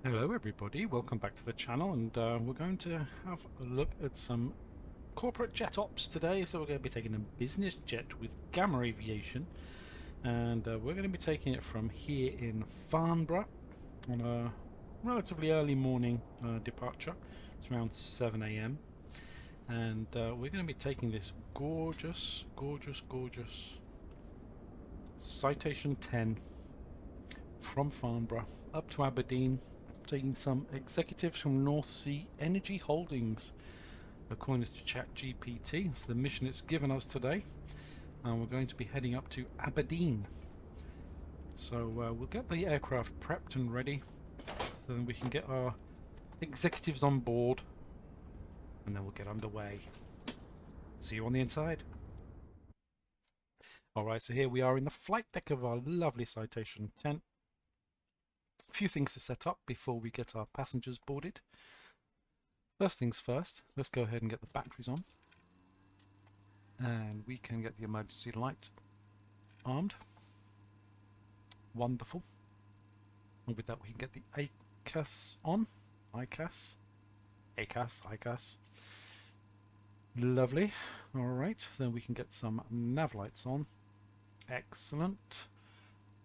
Hello everybody, welcome back to the channel, and we're going to have a look at some corporate jet ops today. So we're going to be taking a business jet with Gama Aviation, and we're going to be taking it from here in Farnborough on a relatively early morning departure. It's around 7 AM, and we're going to be taking this gorgeous Citation 10 from Farnborough up to Aberdeen, taking some executives from North Sea Energy Holdings, according to ChatGPT. It's the mission it's given us today, and we're going to be heading up to Aberdeen. So we'll get the aircraft prepped and ready, so then we can get our executives on board, and then we'll get underway. See you on the inside. Alright, so here we are in the flight deck of our lovely Citation 10. A few things to set up before we get our passengers boarded. First things first, let's go ahead and get the batteries on, and we can get the emergency light armed. Wonderful. And with that we can get the ACAS on. ACAS. Lovely. Alright, then we can get some nav lights on. Excellent.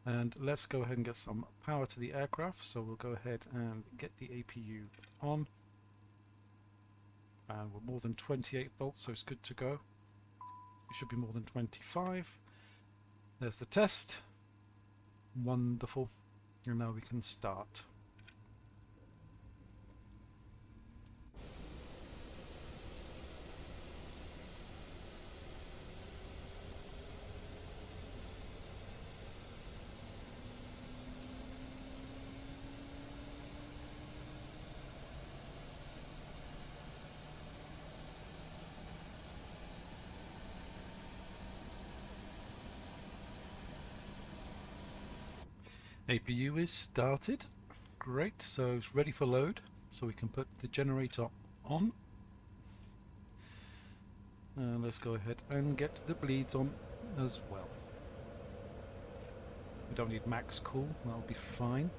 And let's go ahead and get some power to the aircraft, so we'll go ahead and get the APU on. And we're more than 28 volts, so it's good to go. It should be more than 25. There's the test. Wonderful. And now we can start. APU is started. Great, so it's ready for load, so we can put the generator on. And let's go ahead and get the bleeds on as well. We don't need max cool, that'll be fine.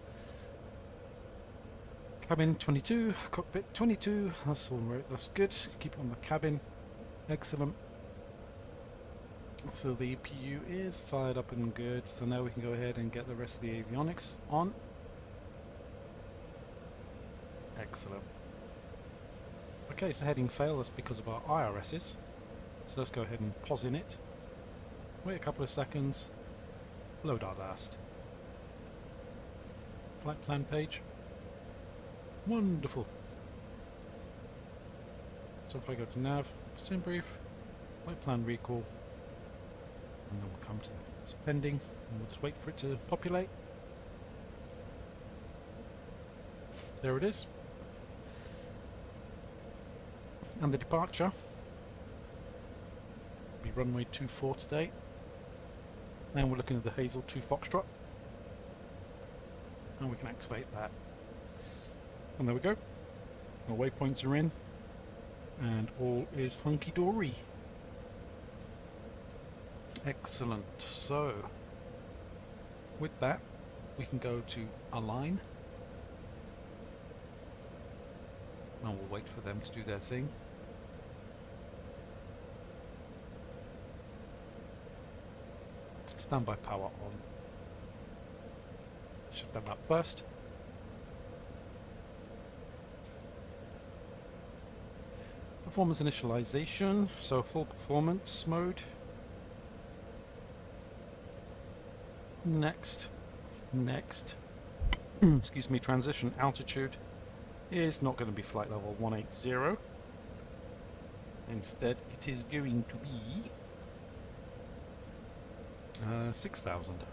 Cabin 22, cockpit 22, that's all right, that's good. Keep it on the cabin. Excellent. So the EPU is fired up and good, so now we can go ahead and get the rest of the avionics on. Excellent. Okay, so heading fail, that's because of our IRSs. So let's go ahead and pause in it. Wait a couple of seconds. Load our last. Flight plan page. Wonderful. So if I go to nav, sim brief, flight plan recall, and then we'll come to it's pending, and we'll just wait for it to populate. There it is. And the departure will be runway 24 today. And we're looking at the Hazel 2 Foxtrot. And we can activate that. And there we go. Our waypoints are in. And all is hunky-dory. Excellent. So, with that, we can go to align. And we'll wait for them to do their thing. Standby power on. Shut them up first. Performance initialization, so full performance mode. Next. Excuse me, transition altitude is not going to be flight level 180. Instead, it is going to be 6,000.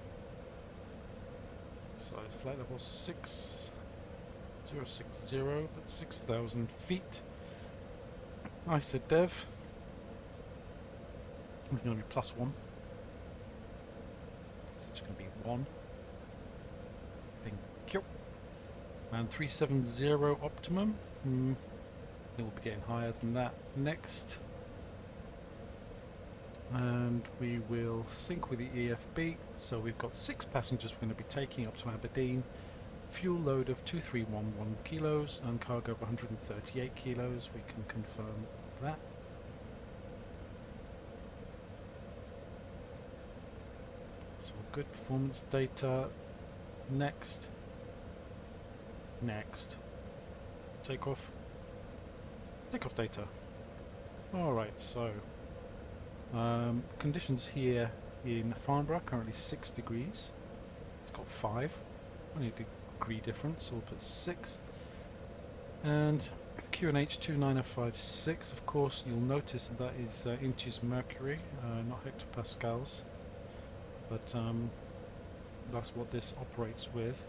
So it's flight level 6060, that's 6,000 feet. I said dev. It's going to be +1. So it's going to be 1. Thank you. And 370 optimum. It will be getting higher than that next. And we will sync with the EFB. So we've got 6 passengers we're going to be taking up to Aberdeen. Fuel load of 2311 kilos and cargo of 138 kilos. We can confirm that. So good performance data. Next. Next. Takeoff. Takeoff data. Alright, so conditions here in Farnborough, currently 6 degrees. It's got 5. Only a degree difference, so we'll put 6. And QNH 29056, of course, you'll notice that is inches mercury, not hectopascals. But that's what this operates with.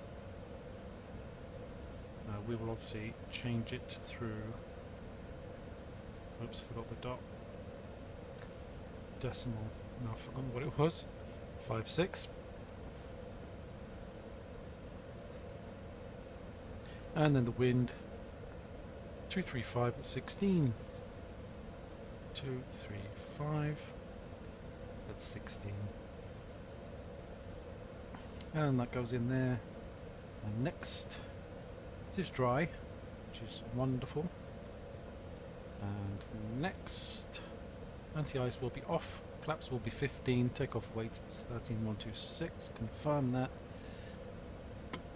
We will obviously change it through. Oops, forgot the dot. Decimal. No, I've forgotten what it was. 5.6. And then the wind. 235 at 16. 235 at 16. And that goes in there. And next, it is dry, which is wonderful. And next, anti-ice will be off, flaps will be 15, takeoff weight is 13126, confirm that.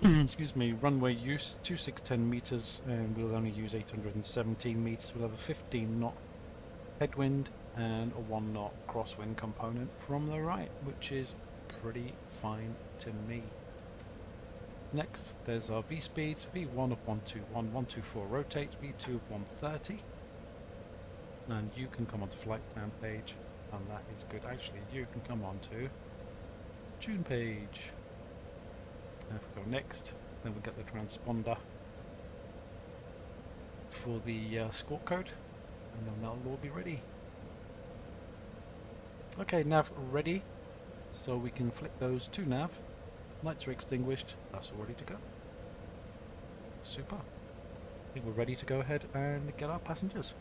Excuse me, runway use 2610 meters, and we'll only use 817 meters. We'll have a 15 knot headwind and a 1 knot crosswind component from the right, which is pretty fine to me. Next, there's our V speeds, V1 of 121, 124 rotate, V2 of 130. And you can come onto flight plan page, and that is good. Actually, you can come onto tune page. And if we go next, then we'll get the transponder for the score code, and then that'll all be ready. Okay, nav ready, so we can flick those to nav. Lights are extinguished, that's all ready to go. Super. I think we're ready to go ahead and get our passengers.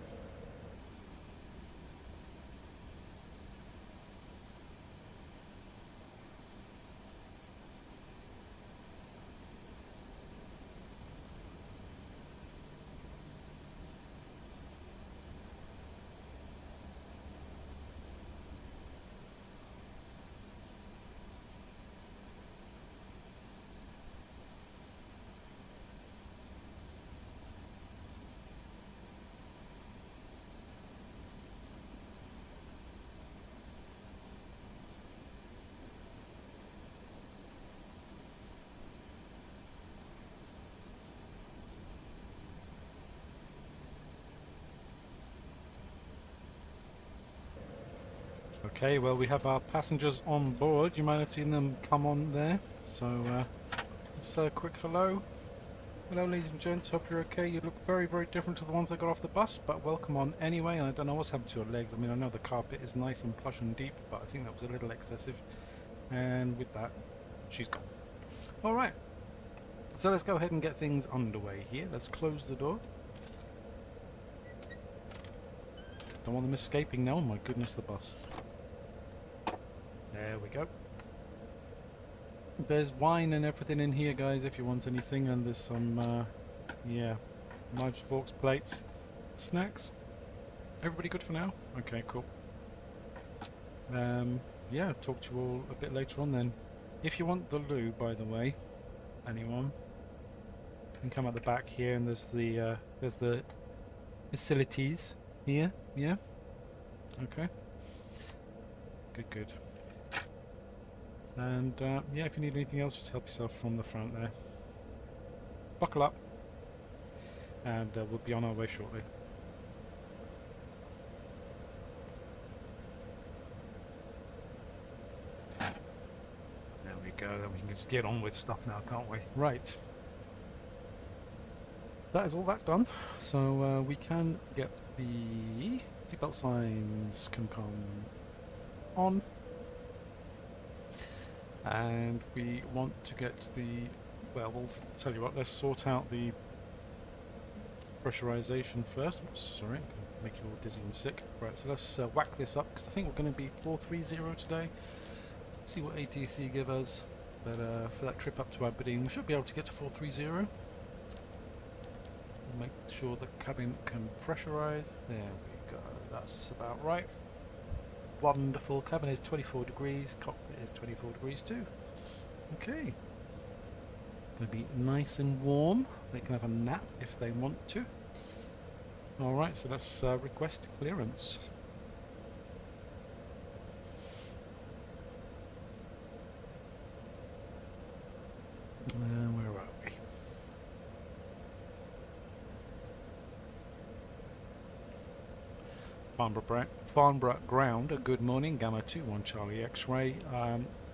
Okay, well, we have our passengers on board. You might have seen them come on there. So, just a quick hello. Hello, ladies and gents. Hope you're okay. You look very, very different to the ones that got off the bus, but welcome on anyway. And I don't know what's happened to your legs. I mean, I know the carpet is nice and plush and deep, but I think that was a little excessive. And with that, she's gone. All right. So let's go ahead and get things underway here. Let's close the door. Don't want them escaping now. Oh my goodness, the bus. There we go. There's wine and everything in here, guys, if you want anything. And there's some, yeah, knives, forks, plates, snacks. Everybody good for now? Okay, cool. Yeah, talk to you all a bit later on then. If you want the loo, by the way, anyone, you can come at the back here, and there's the facilities here. Yeah. Okay. Good, good. And yeah, if you need anything else, just help yourself from the front there. Buckle up, and we'll be on our way shortly. There we go, then we can just get on with stuff now, can't we? Right. That is all that done, so we can get the seatbelt signs can come on. And we want to get the, well, we'll tell you what, let's sort out the pressurization first. Oops, sorry, I'm going to make you all dizzy and sick. Right, so let's whack this up, because I think we're going to be 430 today. See what ATC give us. But for that trip up to Aberdeen, we should be able to get to 430. We'll make sure the cabin can pressurise. There we go. That's about right. Wonderful. Cabin is 24 degrees. Cockpit is 24 degrees too. Okay. Going to be nice and warm. They can have a nap if they want to. Alright, so let's request clearance. Where are we? Farnborough ground. Good morning, Gamma 21 Charlie X-ray.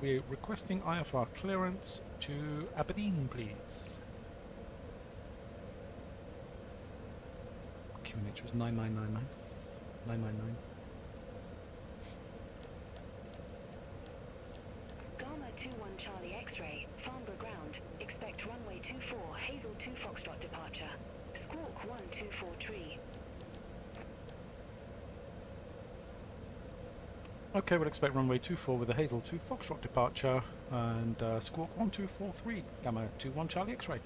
We're requesting IFR clearance to Aberdeen, please. QNH was 9999. 999. Gama 21 Charlie X-ray, Farnborough ground. Expect runway 24, Hazel 2 Foxtrot departure. Squawk 124 tree. Okay, we'll expect runway 24 with a Hazel 2 Foxtrot departure and squawk 1243, Gamma 21 Charlie X-ray.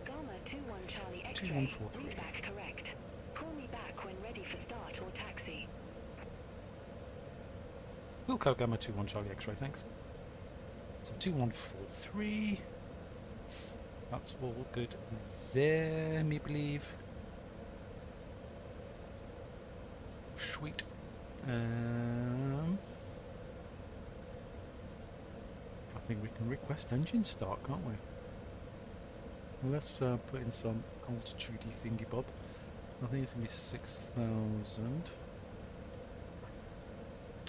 Gama 21 Charlie X-ray, 2143. read back correct. Call me back when ready for start or taxi. Wilco Gamma 21 Charlie X-ray, thanks. So 2143. That's all good there, me believe. Sweet. I think we can request engine start, can't we? Well, let's put in some altitude-y thingy bob. I think it's going to be 6,000.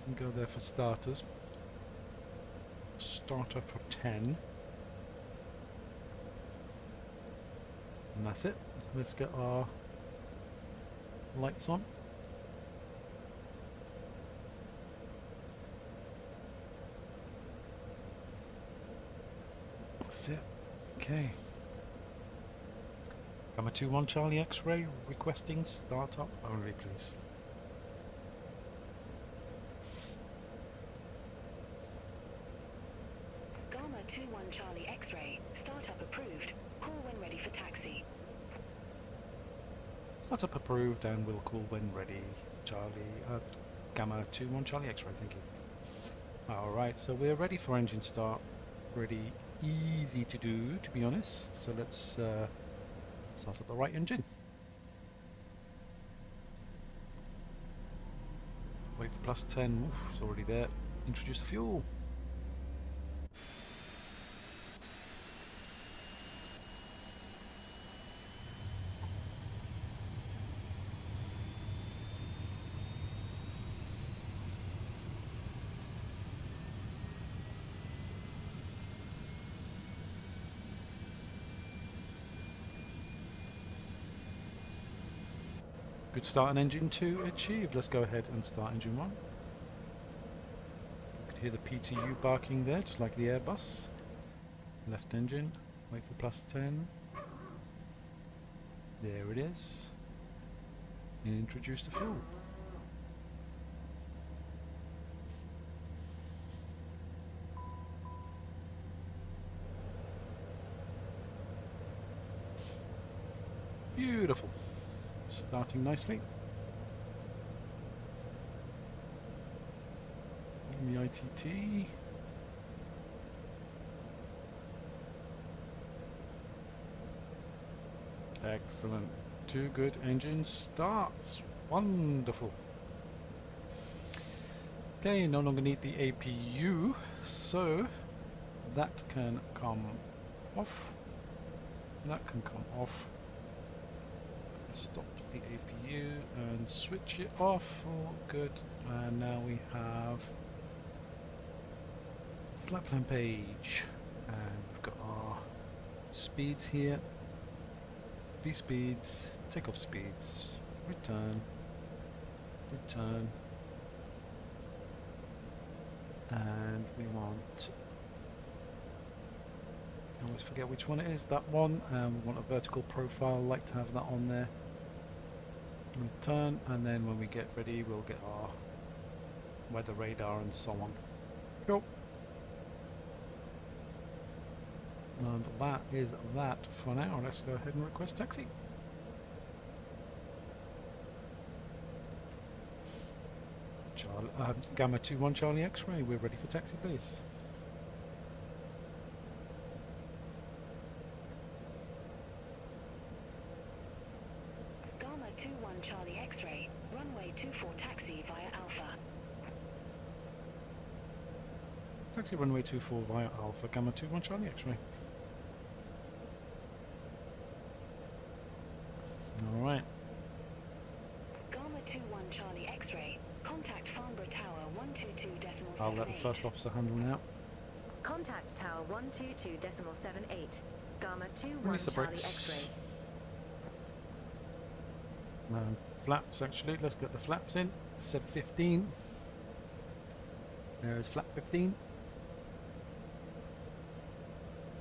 And go there for starters. Starter for 10. And that's it. So let's get our lights on. That's it. Okay. Gamma 21 Charlie X-ray requesting startup only, please. Gama 21 Charlie X-ray, startup approved. Call when ready for taxi. Startup approved, and we'll call when ready. Charlie, Gamma 21 Charlie X-ray, thank you. Alright, so we're ready for engine start. Pretty easy to do, to be honest. So let's start up the right engine. Wait for plus 10. Oof, it's already there. Introduce the fuel. Good start on engine 2 achieved. Let's go ahead and start engine 1. You could hear the PTU barking there, just like the Airbus. Left engine, wait for plus 10. There it is. Introduce the fuel. Beautiful. Starting nicely. In the ITT. Excellent. 2 good engine starts. Wonderful. Okay, no longer need the APU, so that can come off. That can come off. Stop the APU and switch it off. All good. And now we have flight plan page, and we've got our speeds here. V speeds, takeoff speeds, return, return, and we want, I always forget which one it is, that one, and we want a vertical profile. Like to have that on there. We'll turn, and then when we get ready we'll get our weather radar and so on. Cool. And that is that for now. Let's go ahead and request taxi. Gamma 21 Charlie X-ray, we're ready for taxi, please. Gama 21 Charlie X-ray, runway 24 taxi via Alpha. Taxi runway 24 via Alpha, Gamma 21 Charlie X-ray. Alright. Gama 21 Charlie X-ray, contact Farnborough Tower 122.78. I'll let the first officer handle now. Contact Tower 122.78. Gama 21 Release the Charlie brakes. X-ray. Flaps, actually, let's get the flaps in. Said 15. There's flap 15.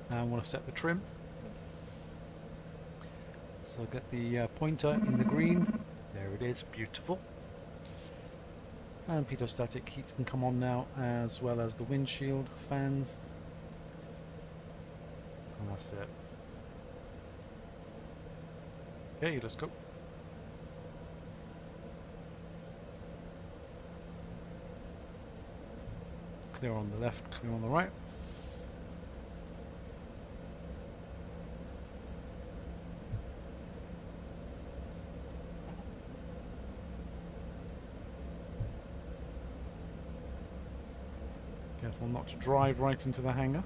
And I want to set the trim. So get the pointer in the green. There it is, beautiful. And pitot-static heats can come on now, as well as the windshield fans. And that's it. Okay, let's go. Clear on the left, clear on the right. Careful not to drive right into the hangar.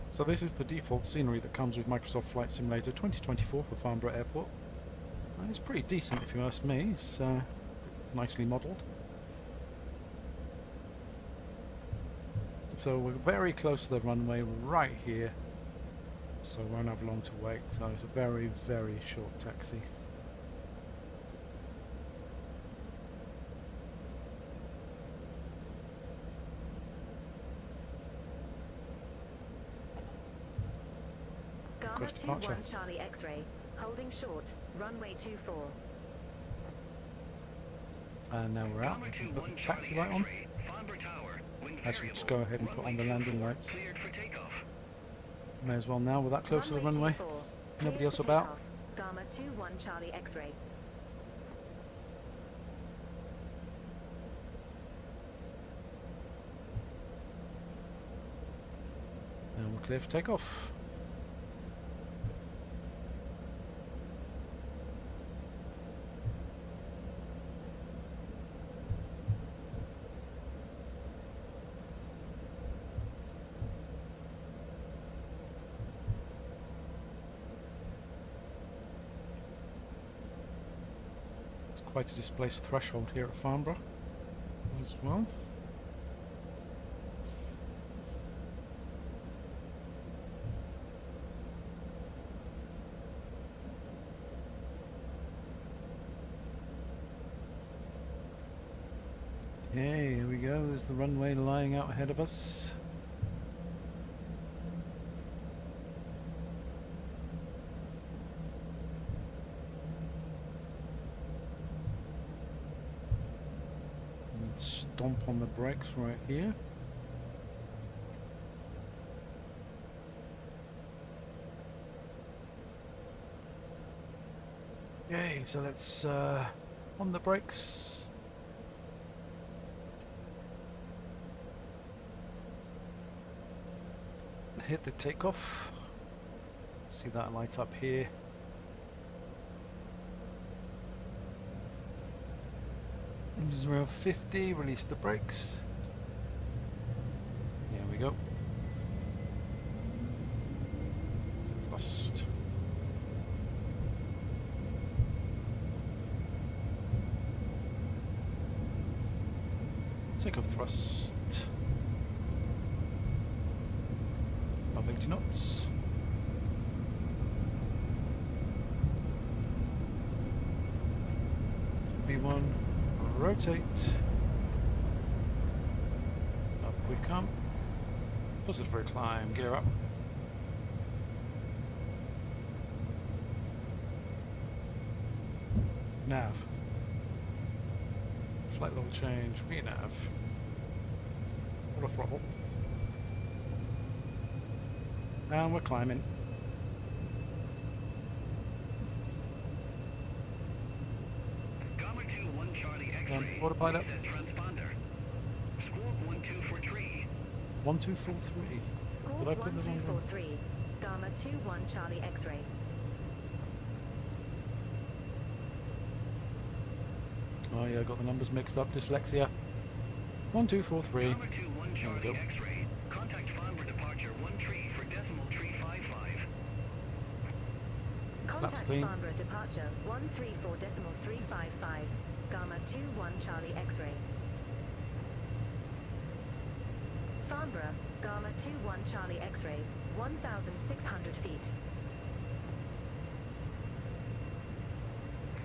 So this is the default scenery that comes with Microsoft Flight Simulator 2024 for Farnborough Airport. And it's pretty decent if you ask me. It's nicely modelled. So we're very close to the runway right here. So we won't have long to wait. So it's a very, very short taxi. Gama Request departure. 21 Charlie X-ray, holding short, runway 24. And now we're out. We can put the taxi light on. Actually, just go ahead and put on the landing lights. May as well now. We're that close to the runway. 24, Nobody cleared else for about. takeoff. Gama 21 Charlie X-ray. And we're clear for takeoff. It's quite a displaced threshold here at Farnborough as well. Okay, here we go. There's the runway lying out ahead of us. Let's stomp on the brakes right here. Okay, so let's on the brakes. Hit the takeoff. See that light up here. Engines around 50, release the brakes. Here we go. Thrust. Takeoff thrust. Above 80 knots. V1, rotate. Up we come. Positive for a climb, gear up. Nav. Flight level change, VNav. Auto throttle. And we're climbing. Gama 2-1 Charlie X-ray. Autopilot. Set transponder. Squawk 1243. 1243. Squawk Did I put the wrong one? 1243. Gama 21 Charlie X-ray. Oh yeah, I got the numbers mixed up. Dyslexia. 1243. Gama 2-1 There we Charlie go. X-ray. Contact Farnborough departure 13 for decimal 355. Contact clean. Farnborough departure 134.355. Gama 21 Charlie X-ray. Farnborough, Gama 21 Charlie X-ray, 1,600 feet.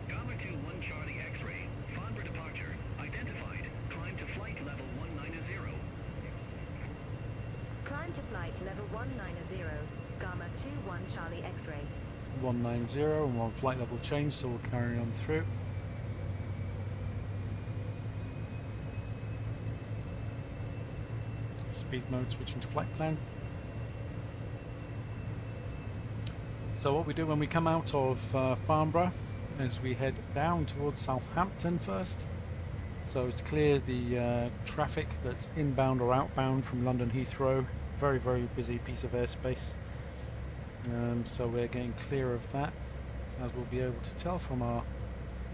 Gama 2-1 Charlie X-ray. Farnborough departure. Identified. Climb to flight level 190. Climb to flight level 190. Gama 21 Charlie X-ray. 190 and one flight level change, so we'll carry on through. Speed mode switching to flight plan. So what we do when we come out of Farnborough is we head down towards Southampton first. So it's to clear the traffic that's inbound or outbound from London Heathrow. Very, very busy piece of airspace. So we're getting clear of that, as we'll be able to tell from our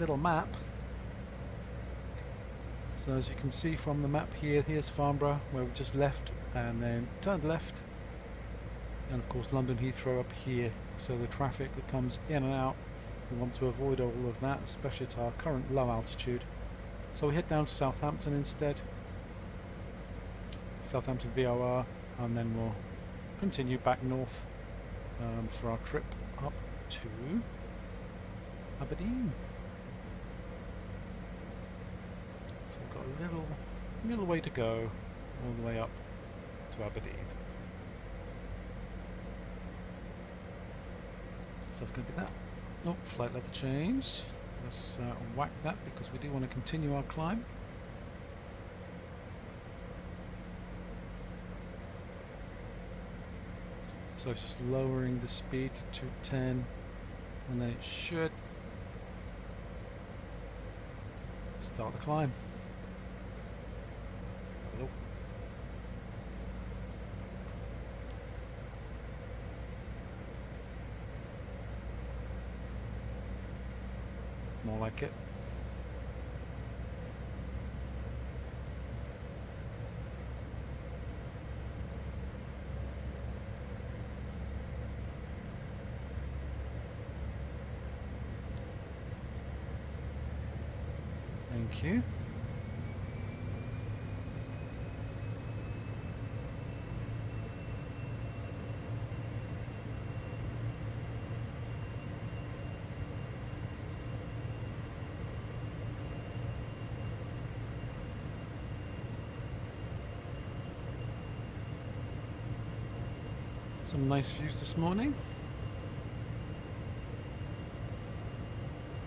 little map. So as you can see from the map here, here's Farnborough, where we just left, and then turned left, and of course London Heathrow up here. So the traffic that comes in and out, we want to avoid all of that, especially at our current low altitude. So we head down to Southampton instead, Southampton VOR, and then we'll continue back north for our trip up to Aberdeen. So we've got a little way to go all the way up to Aberdeen. So that's going to be that. Oh, flight level change. Let's whack that because we do want to continue our climb. So it's just lowering the speed to 210, and then it should start the climb. Hello. More like it. Thank you. Some nice views this morning.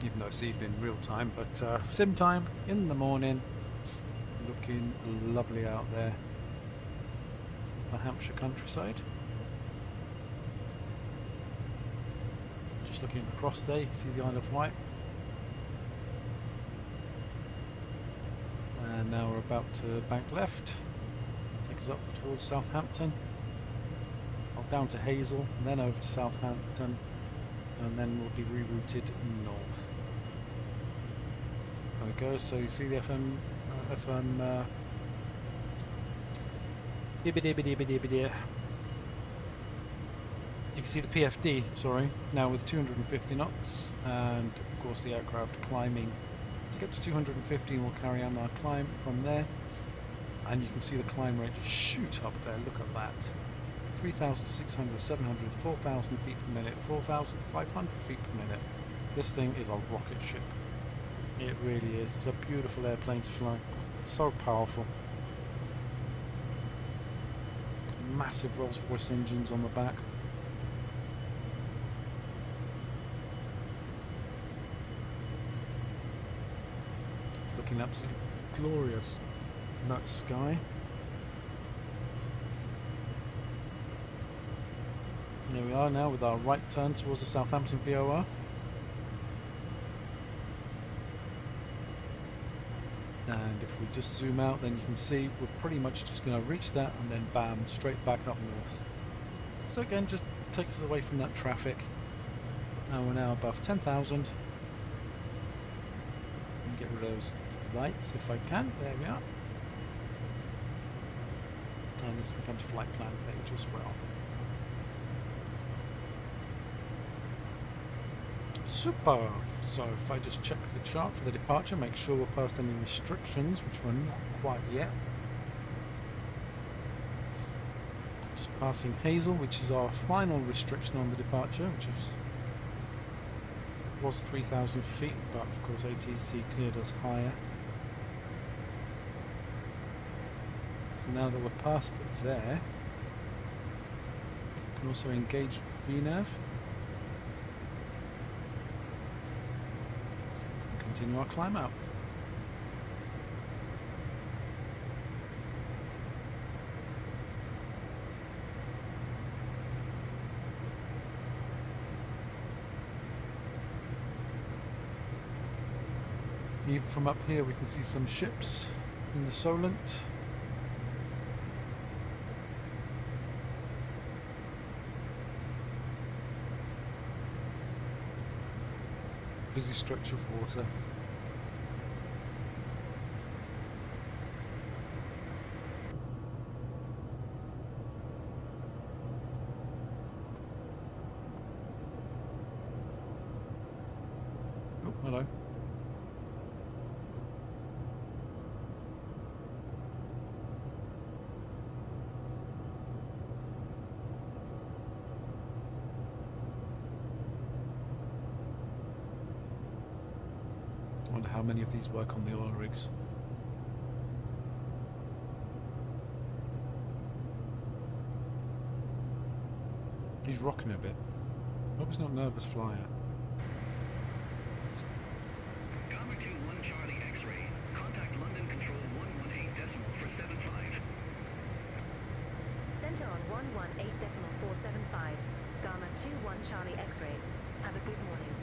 Even though it's evening real time, but sim time in the morning. Looking lovely out there. The Hampshire countryside. Just looking across there, you can see the Isle of Wight. And now we're about to bank left. Take us up towards Southampton. Down to Hazel, and then over to Southampton, and then we'll be rerouted north. There we go. So you see the FM you can see the PFD, sorry, now with 250 knots, and of course the aircraft climbing to get to 250, and we'll carry on our climb from there. And you can see the climb rate just shoot up there. Look at that. 3,600, 700, 4,000 feet per minute, 4,500 feet per minute. This thing is a rocket ship. It really is. It's a beautiful airplane to fly. So powerful. Massive Rolls-Royce engines on the back. looking absolutely glorious in that sky. There we are now with our right turn towards the Southampton VOR. And if we just zoom out, then you can see we're pretty much just going to reach that and then bam, straight back up north. So again, just takes us away from that traffic. And we're now above 10,000. Get rid of those lights if I can. There we are. And this can come to flight plan page as well. Super! So if I just check the chart for the departure, make sure we're past any restrictions, which we're not quite yet. Just passing Hazel, which is our final restriction on the departure, which was 3,000 feet, but of course ATC cleared us higher. So now that we're past there, we can also engage VNAV. Continue our climb out. Even from up here we can see some ships in the Solent. Busy stretch of water. Oh, hello. I wonder how many of these work on the oil rigs. He's rocking a bit. Hope he's not nervous flyer. Gama 21 Charlie X-ray. Contact London Control 118 decimal for 75. Center on 118.475. Gama 21 Charlie X-ray. Have a good morning.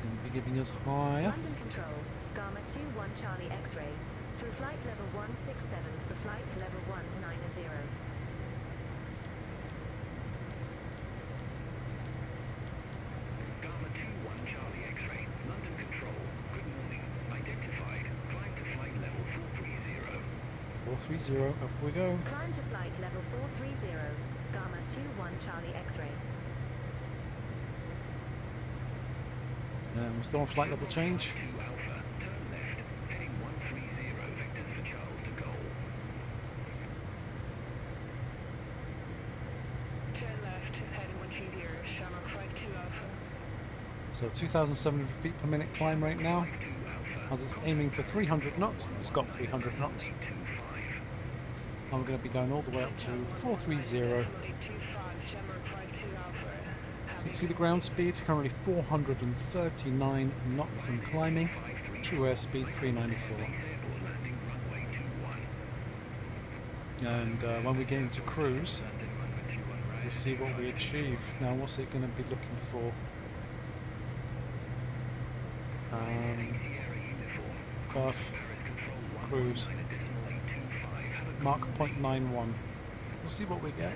Going to be giving us higher. London Control, Gama 21 Charlie X-ray. Through flight level 167 for flight to level 190. Gama 21 Charlie X-ray. London Control. Good morning. Identified. Climb to flight level 430. 430, up we go. Climb to flight level 430. Gama 21 Charlie X-ray. We're still on flight level change. 2 Alpha. Turn left. Heading 130 vectors for Charles to goal. Turn left, heading 130, Shamrock 52 Alpha. So 2,700 feet per minute climb rate now. 2 Alpha. As it's aiming for 300 knots. It's got 300 knots. 25. And we're going to be going all the way up to 430. Shamrock 52 Alpha. So you can see the ground speed, currently 439 knots and climbing. True airspeed 394. Landing runway 21. And when we get into cruise, we'll see what we achieve. Now what's it going to be looking for? Buff, cruise, mark 0.91. We'll see what we get.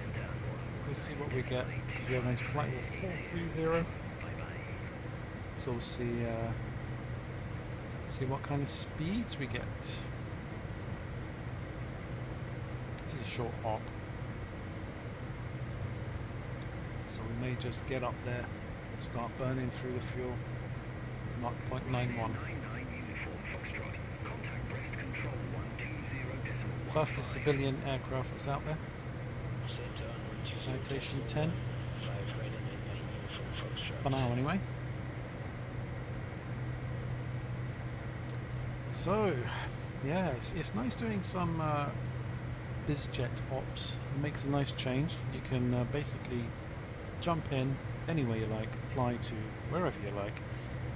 We'll see what we get. We are going to flight level 430. So we'll see what kind of speeds we get. This is a short hop, so we may just get up there and start burning through the fuel. Mark 0.91. Fastest civilian aircraft that's out there. Citation 10. For now anyway. So, yeah, it's nice doing some BizJet ops. It makes a nice change. You can basically jump in anywhere you like, fly to wherever you like,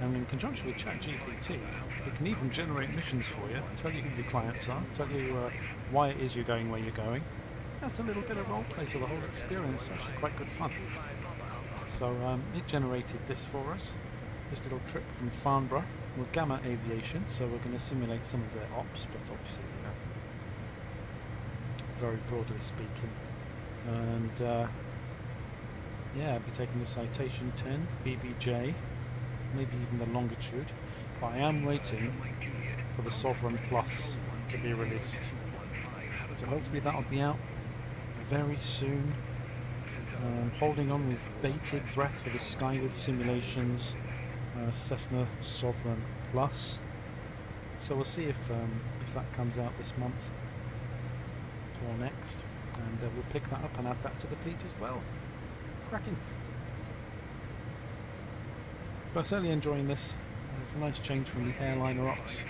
And in conjunction with ChatGPT, it can even generate missions for you, tell you who your clients are, tell you why it is you're going where you're going. That's a little bit of roleplay to the whole experience, actually quite good fun. So it generated this for us, this little trip from Farnborough with Gama Aviation, so we're going to simulate some of their ops, but obviously very broadly speaking. And yeah, I'll be taking the Citation 10, BBJ, maybe even the longitude, but I am waiting for the Sovereign Plus to be released. So hopefully that'll be out very soon. Holding on with bated breath for the Skyward Simulations Cessna Sovereign Plus. So we'll see if that comes out this month or next, and we'll pick that up and add that to the fleet as well. Cracking. But certainly enjoying this. It's a nice change from the airliner ops.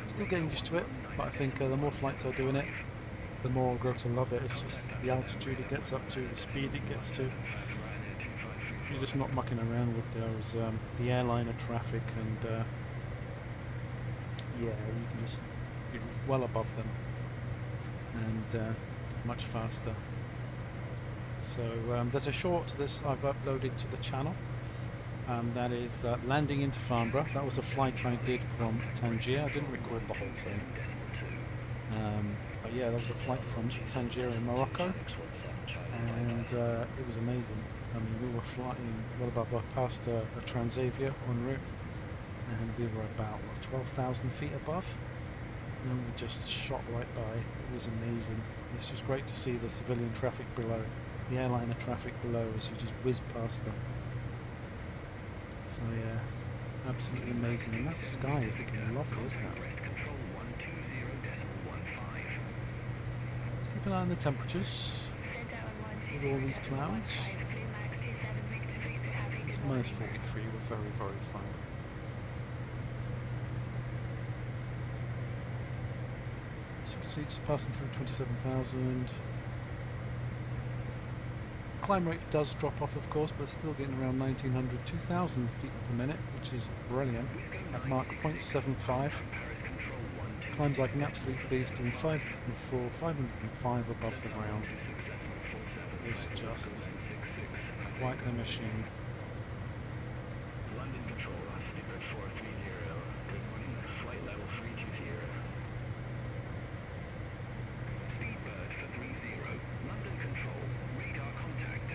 Still getting used to it, but I think the more flights I do in it, the more I'll grow to love it. It's just the altitude it gets up to, the speed it gets to. You're just not mucking around with those the airliner traffic, and yeah, you can just be well above them and much faster. So there's a short this I've uploaded to the channel, and that is landing into Farnborough. That was a flight I did from Tangier. I didn't record the whole thing. But yeah, that was a flight from Tangier in Morocco, and it was amazing. I mean, we were flying well above, past a Transavia en route, and we were about, what, 12,000 feet above, and we just shot right by. It was amazing. It's just great to see the civilian traffic below, the airliner traffic below, as you just whiz past them. So yeah, absolutely amazing. And that sky is looking lovely, isn't it? Keep an eye on the temperatures with all these clouds. It's minus 43, we're very, very fine. So you can see just passing through 27,000. Climb rate does drop off, of course, but still getting around 1,900, 2,000 feet per minute, which is brilliant, at Mach 0.75. Climbs like an absolute beast, doing 504, 505 above the ground. It's just quite the machine. London Control, Speedbird 430. Good morning, flight level 320. Speedbird for 30. London Control, radar contact.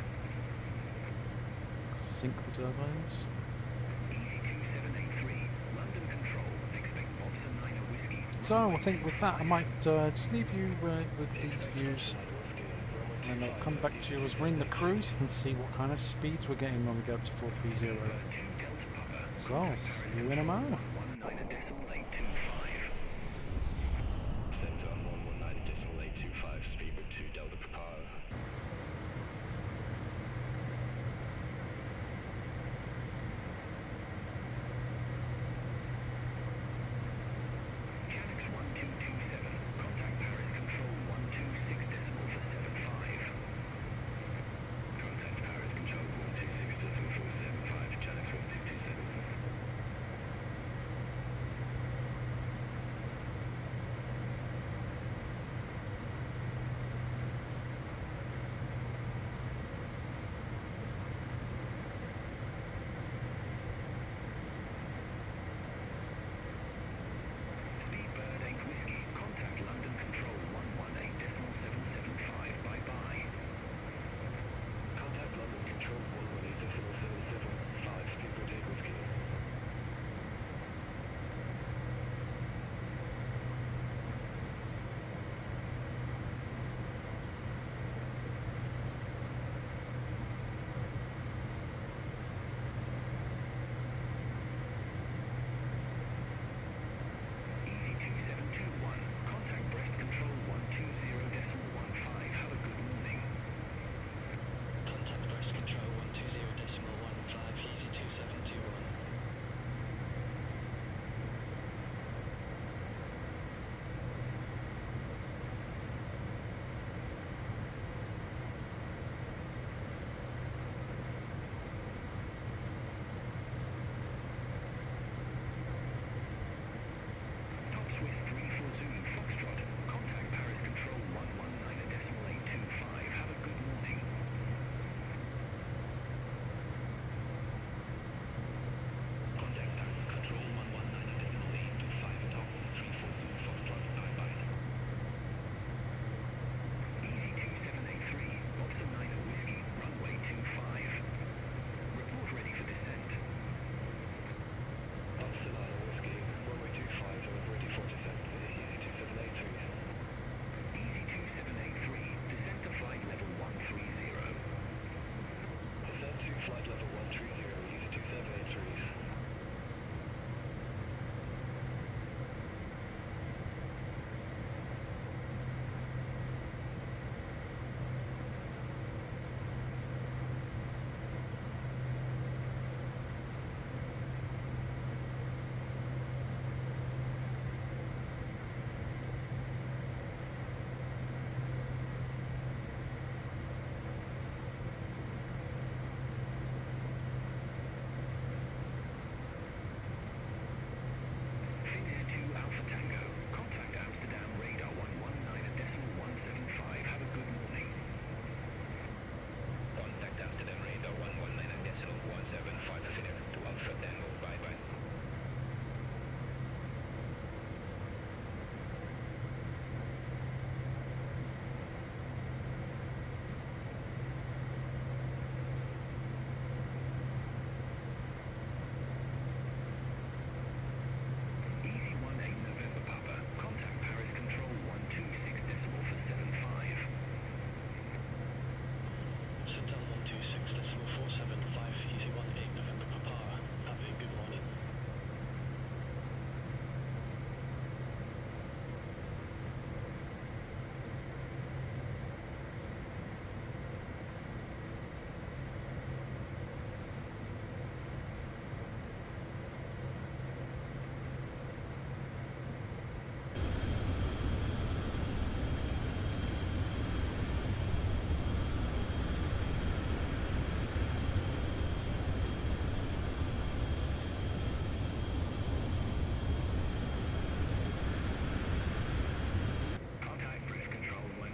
Sync the turbines. EA2783, London Control, expect Officer 9 Whiskey. So I think with that I might just leave you with these views, and I'll come back to you as we're in the cruise and see what kind of speeds we're getting when we go up to 430. So I'll see you in a moment.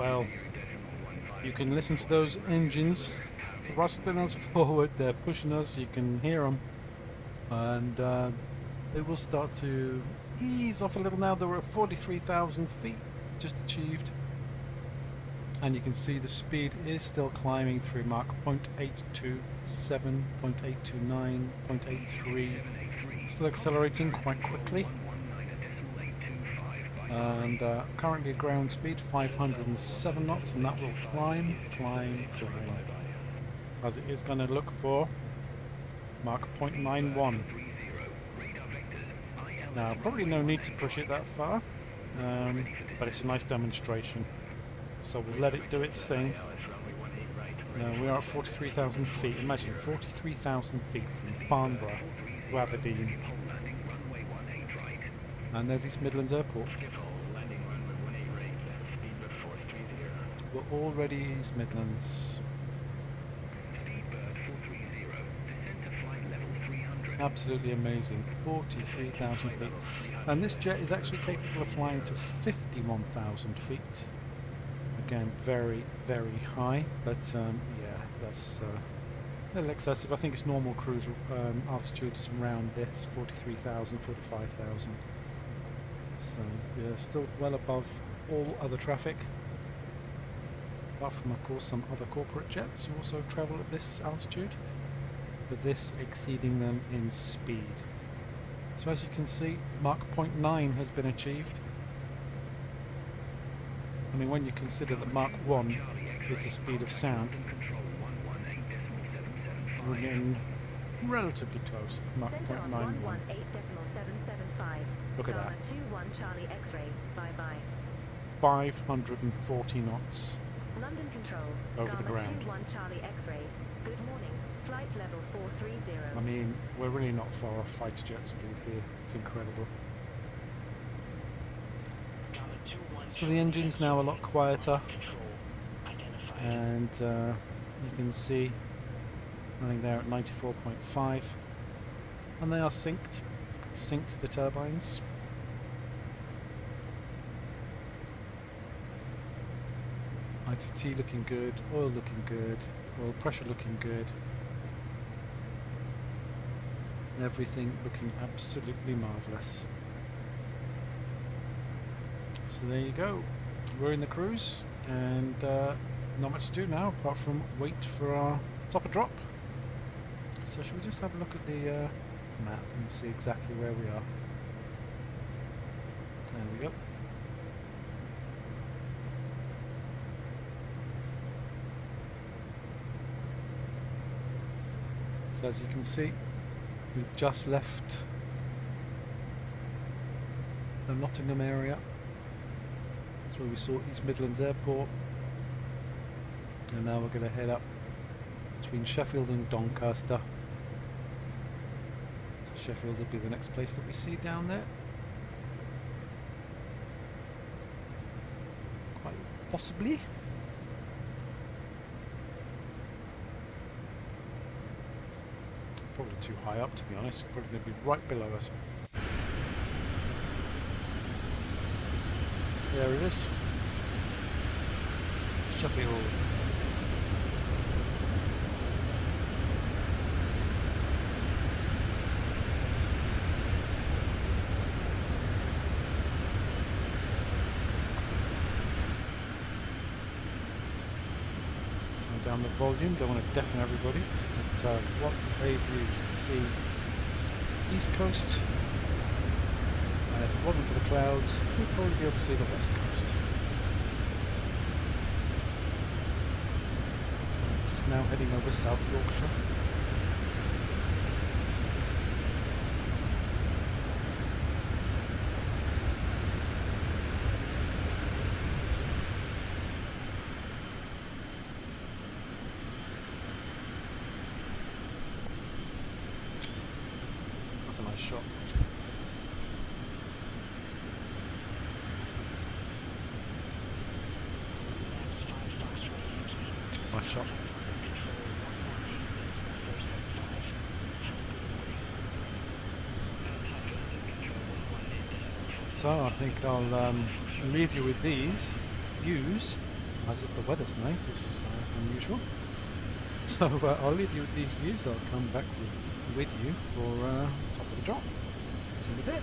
well, you can listen to those engines thrusting us forward. They're pushing us. You can hear them, and it will start to ease off a little now. That we're at 43,000 feet just achieved, and you can see the speed is still climbing through Mach 0.827, 0.829, 0.83, still accelerating quite quickly. And currently at ground speed 507 knots, and that will climb, as it is going to look for Mach 0.91. Now, probably no need to push it that far, but it's a nice demonstration. So we'll let it do its thing. We are at 43,000 feet. Imagine 43,000 feet from Farnborough to Aberdeen. And there's East Midlands Airport. We're already East Midlands. Absolutely amazing. 43,000 feet. And this jet is actually capable of flying to 51,000 feet. Again, very, very high, but yeah, that's a little excessive. I think its normal cruise altitude is around this, 43,000, 45,000. So yeah, still well above all other traffic, apart from of course some other corporate jets who also travel at this altitude, but this exceeding them in speed. So as you can see, Mach 0.9 has been achieved. I mean, when you consider that Mach 1 is the speed of sound, we're getting relatively close. Mach 0.91. Look at that. 21 Charlie X-ray, bye-bye. 540 knots London Control, over the ground. 21 Charlie X-ray, good morning, flight level 430. I mean, we're really not far off fighter jet speed here. It's incredible. So the engine's now a lot quieter, and you can see running there at 94.5, and they are synced the turbines. ITT looking good, oil looking good, oil pressure looking good, everything looking absolutely marvellous. So there you go, we're in the cruise, and not much to do now apart from wait for our topper drop. So should we just have a look at the map and see exactly where we are? There we go. So as you can see, we've just left the Nottingham area. That's where we saw East Midlands Airport, and now we're going to head up between Sheffield and Doncaster. So Sheffield will be the next place that we see down there. Quite possibly. Probably too high up, to be honest. Probably going to be right below us. There it is. Sheffield. Turn down the volume, don't want to deafen everybody. But what a view. You can see East Coast. If it wasn't for the clouds, we'd probably be able to see the West Coast. Just now heading over South Yorkshire. That's a nice shot. Nice shot. So I think I'll leave you with these views as if the weather's nice is unusual. So I'll leave you with these views. I'll come back with you for top of the drop. See you in a bit.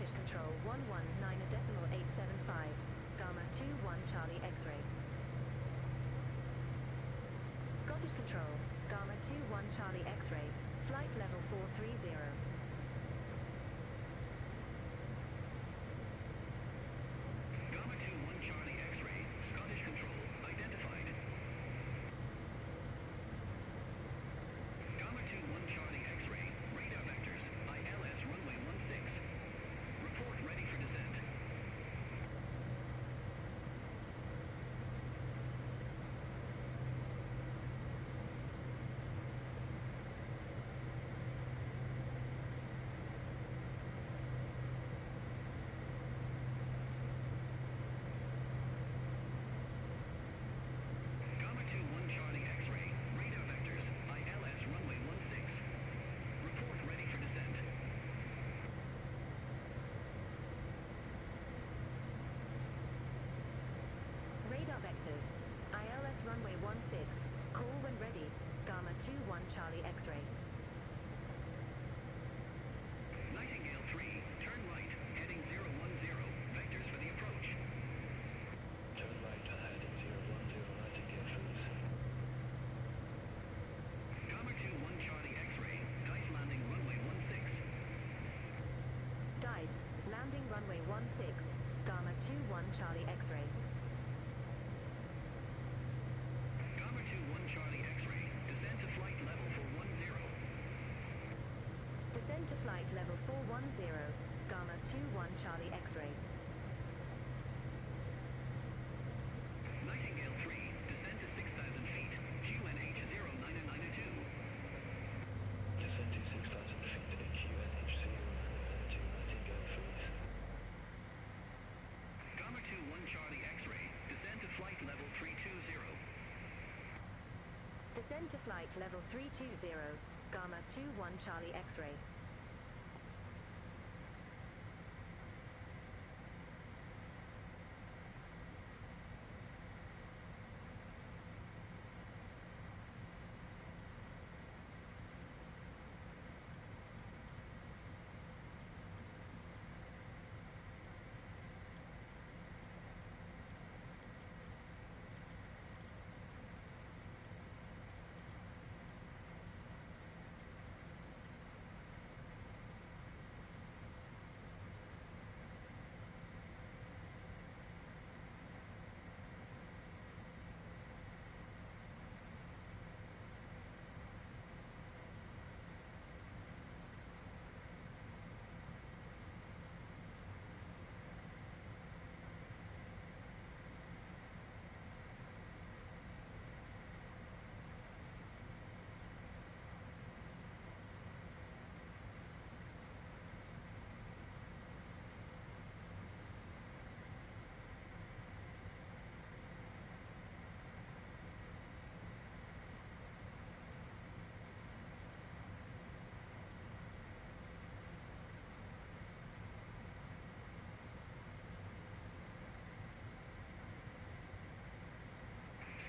Scottish Control 119.875, Gama 21 Charlie X-ray. Scottish Control, Gama 21 Charlie X-ray, flight level 430. Gama 21 Charlie X-ray, Scottish Control, identified. Gama 21 Charlie X-ray, radar vectors, ILS runway 16. Report ready for descent. Gama 21 Charlie X-ray, radar vectors, ILS runway 16. Report ready for descent. Radar vectors, ILS runway 16, call when ready, Gama 21 Charlie X-ray. Nightingale 3, turn right, heading 010, vectors for the approach. Turn right, heading 010, Nightingale 3. Gama 21 Charlie X-ray, dice landing runway 16. DICE, landing runway 16, Gama 21 Charlie X-ray. Gama 21 Charlie X-ray, descend to flight level 410. Descend to flight level 410, Gama 21 Charlie X-ray. Nightingale 3, descend to 6,000 feet, QNH 0992. Descend to 6,000 feet, QNH 0992, Nightingale 3. Gama 21 Charlie X-ray, descend to flight level 320. Descend to flight level 320, Gama 21 Charlie X-ray.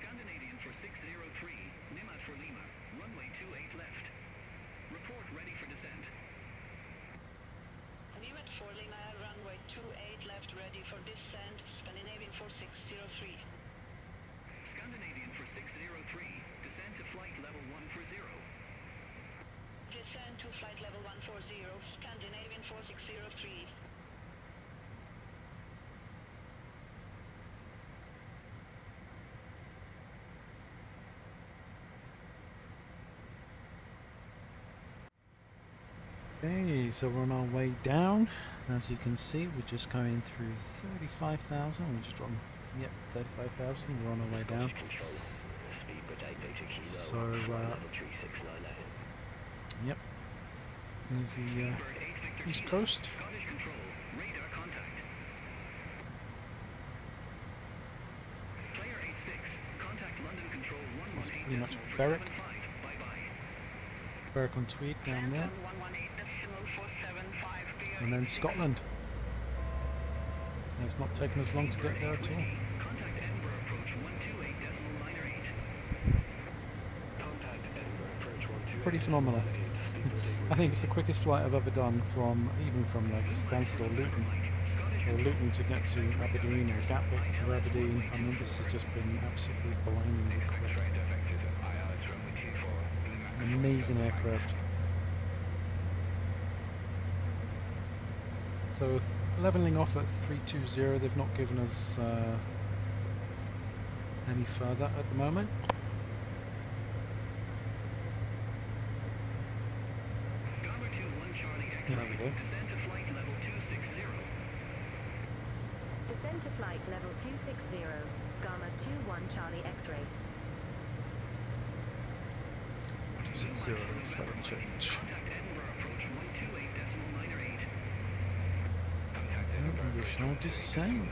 Scandinavian for 603, Nima for Lima, runway 28 left. Report ready for descent. Nimet for Lima, runway 28 left, ready for descent, Scandinavian for 603. Scandinavian for 603, descend to flight level 140. Descend to flight level 140, Scandinavian for 603. Okay, so we're on our way down. As you can see, we're just going through 35,000. We're just on, yep, 35,000. We're on our way down. So, yep, there's the East Coast. Scottish Control, radar contact. Player 86, contact London Control That's 118.75. pretty much Berwick. Bye-bye. Berwick on Tweed down there. 118.475, And then Scotland. And it's not taken us long to get there at all. Contact Edinburgh approach 128.98. Contact Edinburgh approach 128. Pretty phenomenal. I think it's the quickest flight I've ever done from, even from like Stansted or Luton to get to Aberdeen, or Gatwick to Aberdeen. I mean, this has just been absolutely blindingly quick. An amazing aircraft. So levelling off at 320, they've not given us any further at the moment. There we go. Descend to flight level 260, Gama 21 Charlie X-ray. 260, flight change. And we shall descend.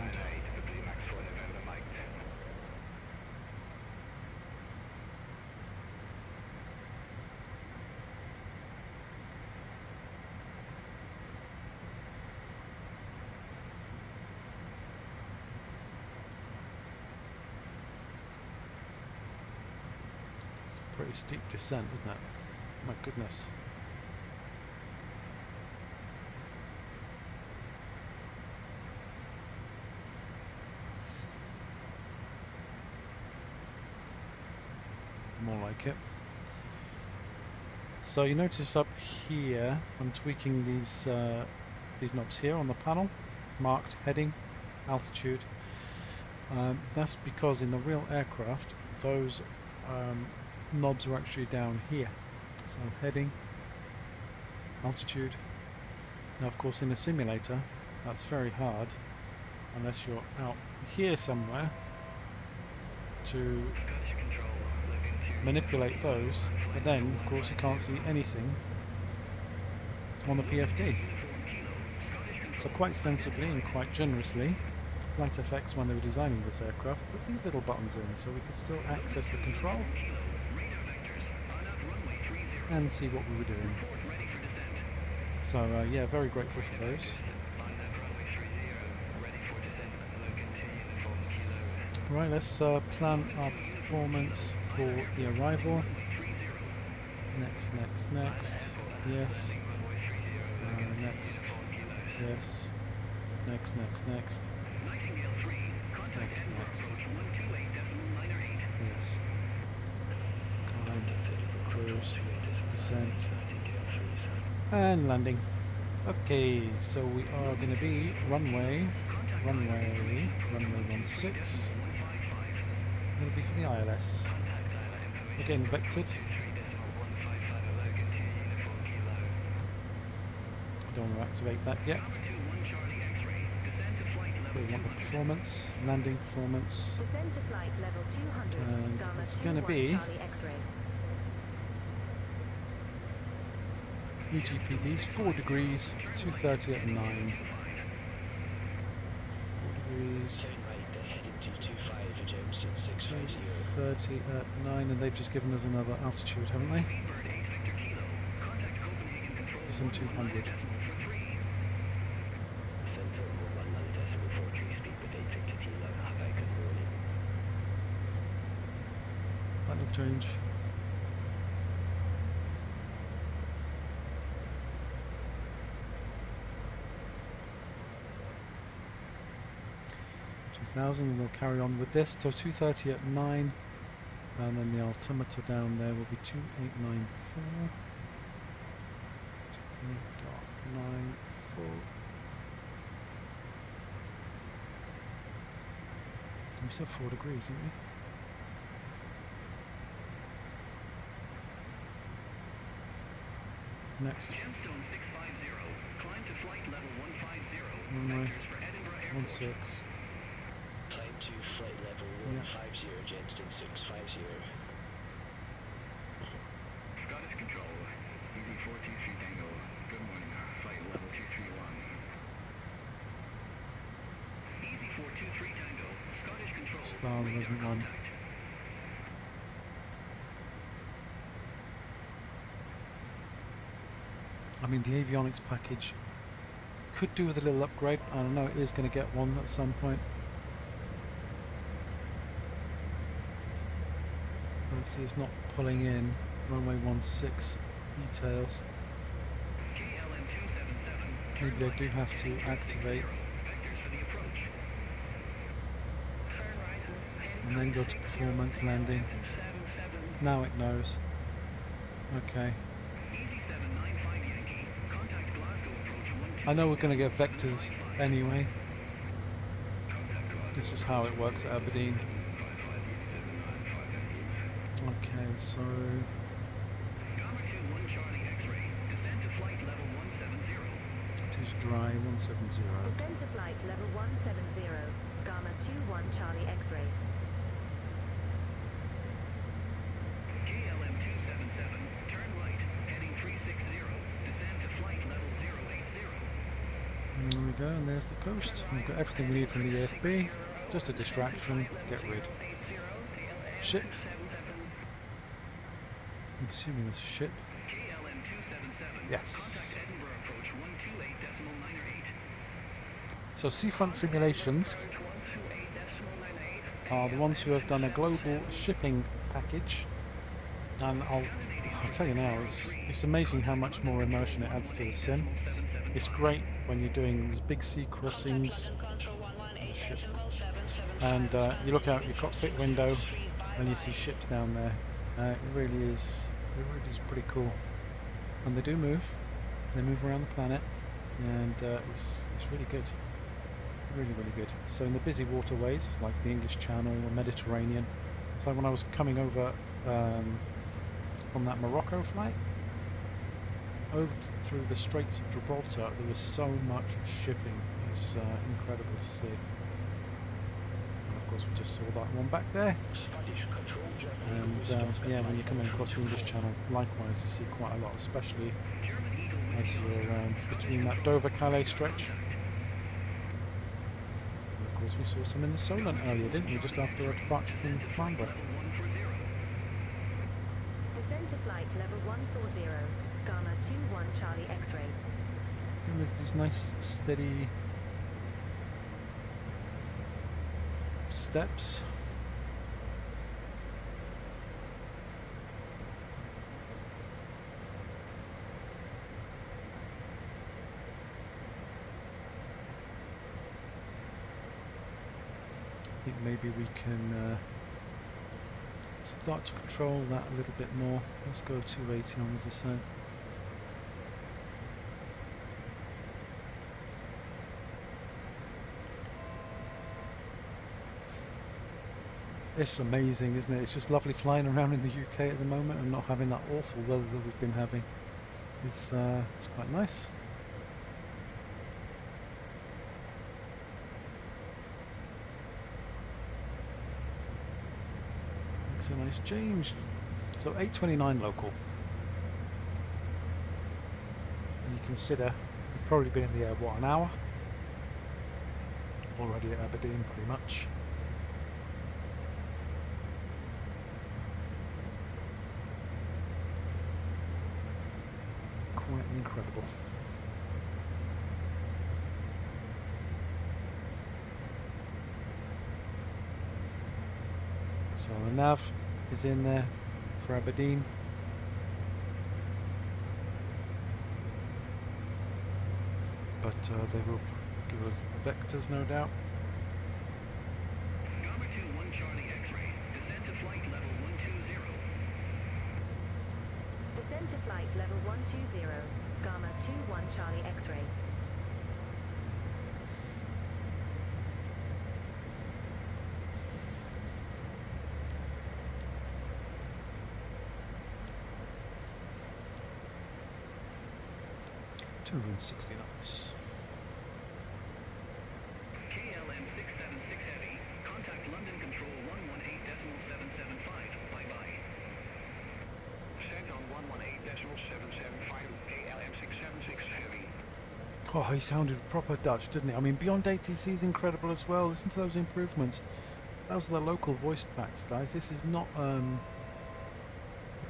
Pretty steep descent, isn't it? My goodness. More like it. So you notice up here, I'm tweaking these knobs here on the panel, marked heading, altitude. That's because in the real aircraft, those knobs are actually down here. So heading, altitude. Now of course in a simulator that's very hard unless you're out here somewhere to manipulate those, but then of course you can't see anything on the PFD. So quite sensibly and quite generously, FlightFX, when they were designing this aircraft, put these little buttons in so we could still access the control and see what we were doing. So yeah, very grateful for those. Right, let's plan our performance for the arrival. Next, next, next. Yes. Next. Yes. Next, next, next. Next, next. Yes. Climb, cruise, descent, and landing. Okay, so we are going to be runway 16. Going to be for the ILS. We're getting vectored. I don't want to activate that yet. We want the performance, landing performance. Descend to flight level 200, And Gama it's going to 21 be Charlie X-ray. EGPD's 4 degrees, 230 at 9. 4 degrees, 230 at 9, and they've just given us another altitude, haven't they? Descend 200. Final change. And we'll carry on with this. So 230 at 9, and then the altimeter down there will be 2894. 28.94. We said 4 degrees, didn't we? Next. Runway 16. Climb to flight level 150, Jetston 650. Scottish Control, EV 423 Tango. Good morning, flight level 231. EV 423 Tango, Scottish Control. Star wasn't on. I mean, the avionics package could do with a little upgrade. I know it is going to get one at some point. Let's see, it's not pulling in runway 16 details. Maybe I do have to activate and then go to performance landing. Now it knows. Okay. I know we're going to get vectors anyway. This is how it works at Aberdeen. Okay, so it is dry 170. Descend to flight level 170, Gama 21 Charlie X-ray. KLM 277, turn right, heading 360, descend to flight level 080. There we go, and there's the coast. We've got everything we need from the AFB. Just a distraction, get rid. Ship. I'm assuming it's a ship. KLM 277, Yes. contact Edinburgh approach 128.908. So Seafront Simulations are the ones who have done a global shipping package, and I'll tell you now, it's amazing how much more immersion it adds to the sim. It's great when you're doing these big sea crossings on the ship, and you look out your cockpit window and you see ships down there. It really is pretty cool, and they do move. They move around the planet, and it's really good. Really good. So in the busy waterways, like the English Channel or Mediterranean, it's like when I was coming over from that Morocco flight over through the Straits of Gibraltar, there was so much shipping. It's incredible to see. And of course we just saw that one back there. And yeah, when you're coming across the English Channel, likewise you see quite a lot, especially as you're between that Dover-Calais stretch. Of course, we saw some in the Solent earlier, didn't we? Just after our departure from Farnborough. Descend to flight level 140, Gama 21 Charlie X-ray. And there's these nice, steady steps. I think maybe we can start to control that a little bit more. Let's go 280 on the descent. It's amazing, isn't it? It's just lovely flying around in the UK at the moment and not having that awful weather that we've been having. It's quite nice. Makes a nice change. So 8:29 local. And you consider we've probably been in the air, what, an hour? Already at Aberdeen, pretty much. Quite incredible. So the nav is in there for Aberdeen. But they will give us vectors, no doubt. Gama 21 Charlie X-ray, descend to flight level 120. Descend to flight level 120, Gama 21 Charlie X-ray. $260 knots. KLM 676 Heavy, contact London Control 118.775, bye-bye. Descent on 118.775, KLM 676 Heavy. Oh, he sounded proper Dutch, didn't he? I mean, Beyond ATC is incredible as well. Listen to those improvements. Those are the local voice packs, guys. This is not a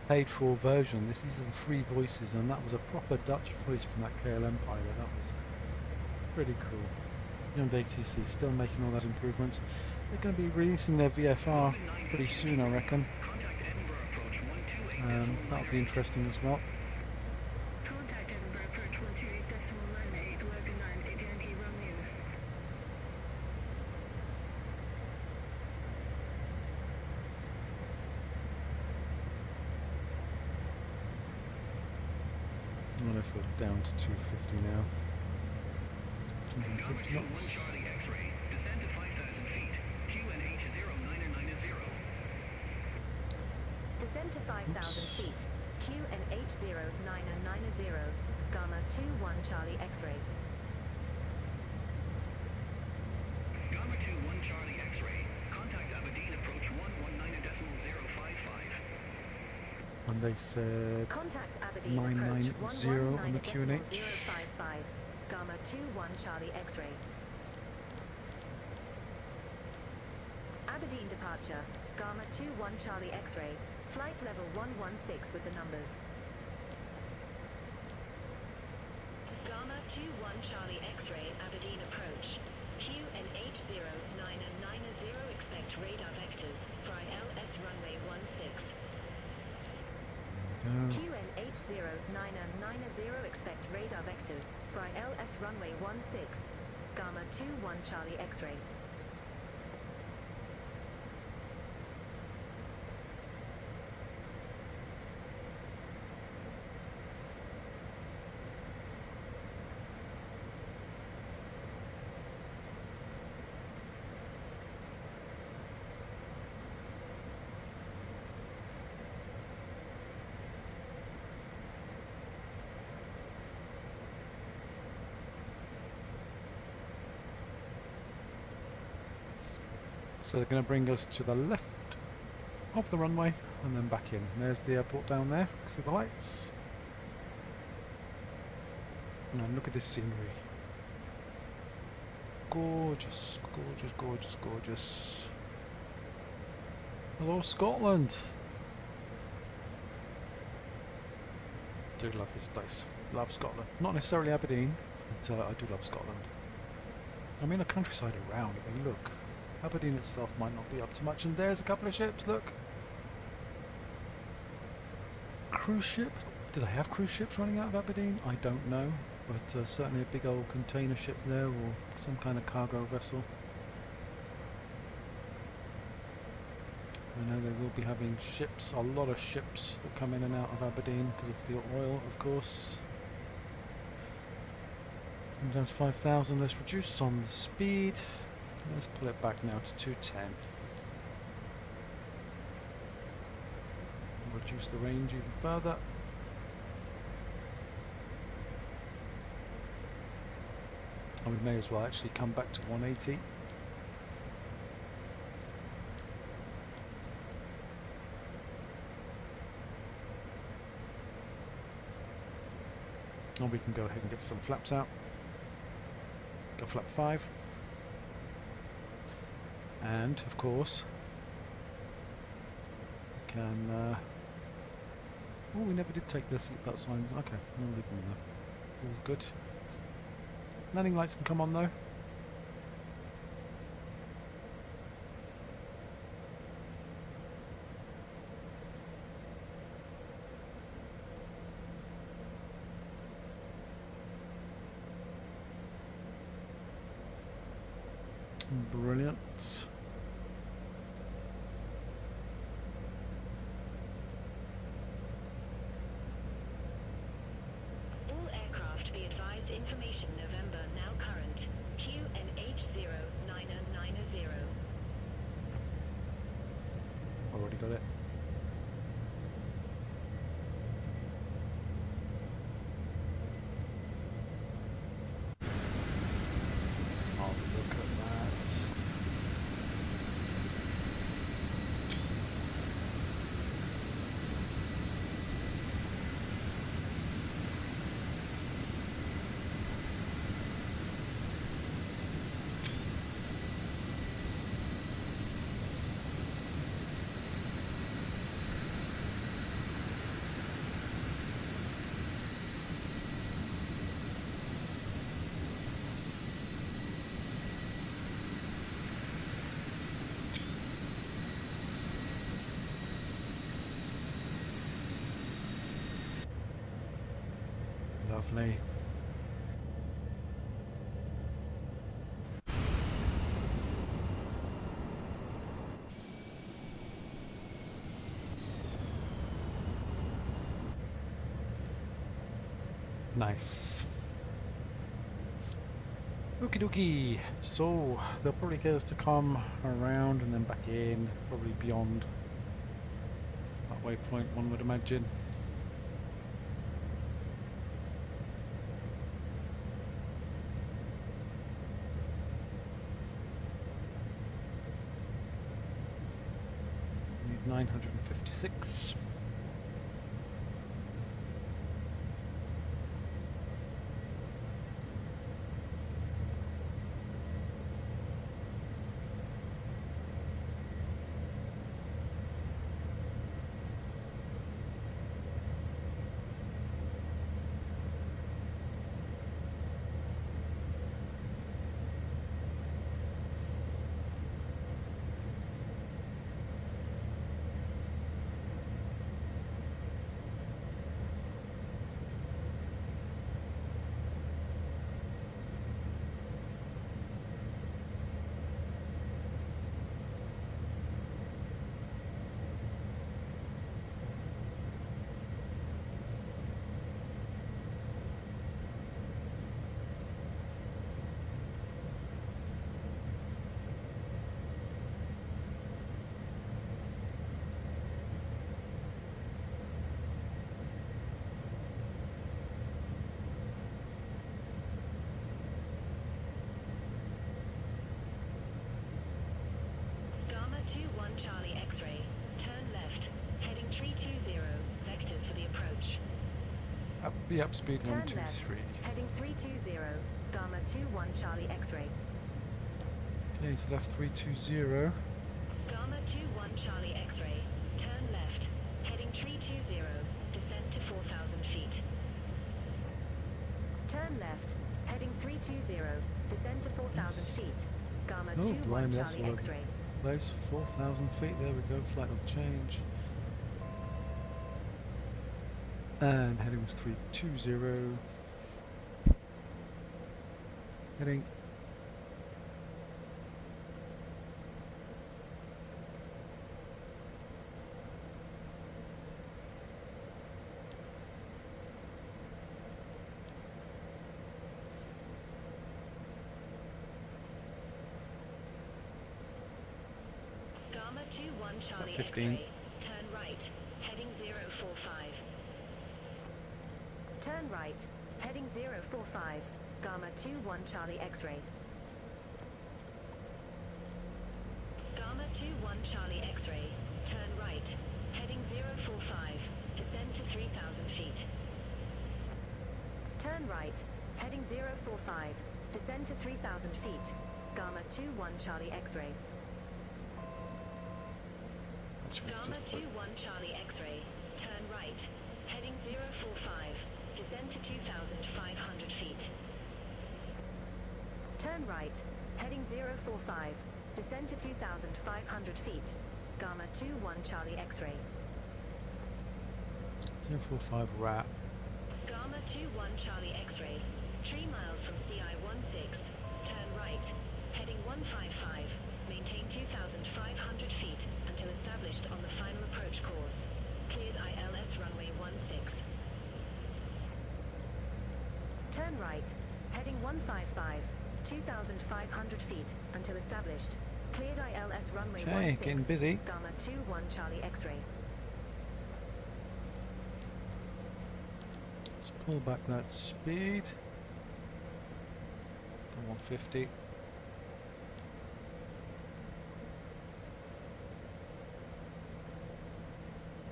paid-for version. These are the free voices, and that was a proper Dutch voice from that KLM pilot. That was pretty cool. Beyond ATC still making all those improvements. They're going to be releasing their VFR pretty soon, I reckon. That'll be interesting as well. Contact Edinburgh approach 128.98, Well, let's go down to 250 now. 250 Gama 2-1 knots. Charlie X-ray, descend to 5,000 feet, QNH 0990. Descend to 5,000 feet. QNH 0990. Gama 2-1 Charlie X-ray. Gama 2-1 Charlie X-ray, contact Aberdeen approach 119.055. And they said Contact Aberdeen 990 approach on the QNH. 119.055. Gama 2-1 Charlie X-ray. Aberdeen departure. Gama 2-1 Charlie X-ray. Flight level 116 with the numbers. Gama 2-1 Charlie X-ray, Aberdeen approach. QNH 0990, expect radar vectors. Fly LS runway 16. QNH 0990, expect radar vectors. Fly LS runway 16. Gama 2-1 Charlie X-ray. So they're going to bring us to the left of the runway and then back in. There's the airport down there. See the lights? And look at this scenery. Gorgeous, gorgeous, gorgeous, gorgeous. Hello, Scotland. Do love this place. Love Scotland. Not necessarily Aberdeen, but I do love Scotland. I mean the countryside around. I mean, look. Aberdeen itself might not be up to much, and there's a couple of ships, look. Cruise ship? Do they have cruise ships running out of Aberdeen? I don't know, but certainly a big old container ship there, or some kind of cargo vessel. I know they will be having ships, a lot of ships that come in and out of Aberdeen because of the oil, of course. And down to 5,000, let's reduce on the speed. Let's pull it back now to 210. Reduce the range even further. And we may as well actually come back to 180. Or we can go ahead and get some flaps out. Go flap 5. And, of course, we can... oh, we never did take the seatbelt signs. Okay, we'll leave them there. All good. Landing lights can come on, though. Brilliant. All aircraft be advised information November now current. QNH 0990. Already got it. Oh, look at that. Lovely. Nice. Okie dokie. So they'll probably get us to come around and then back in, probably beyond that waypoint, one would imagine. Need 956. Gama 21 Charlie X-ray. Turn left. Heading 320. Vectors for the approach. Up speed Turn 123. left. Heading 320. Gama 21 Charlie X-ray. Okay, he's left 320. Gama 21 Charlie X-ray. Turn left. Heading 320. Descent to 4,000 feet. Turn left. Heading 320. Descend to 4,000 Yes. feet. Gama Oh, 21 blimey, that's Charlie a lot. X-ray. Place 4,000 feet. There we go. Flight will change. And heading was 320. Heading. Gama 21 Charlie 15. X-ray. Turn right. Heading 045. Turn right. Heading 045. Gama 21 Charlie X-ray. Gama 21 Charlie X-ray. Turn right. Heading 045. Descend to 3,000 feet. Turn right. Heading 045. Descend to 3,000 feet. Gama 21 Charlie X-ray. Gama 21 Charlie X-ray. Turn right. Heading 045. Descend to 2,500 feet. Turn right. Heading 045. Descend to 2,500 feet. Gama 21 Charlie X-ray. 045 wrap. Gama 21 Charlie X-ray. 3 miles from CI-16. Turn right. Heading 155. Maintain 2,500 feet until established on the final approach course. Cleared ILS runway 16. Turn right. Heading 155. 2,500 feet until established. Cleared ILS runway 16. Okay, getting busy. Gama 21 Charlie X-ray. Let's pull back that speed. 150.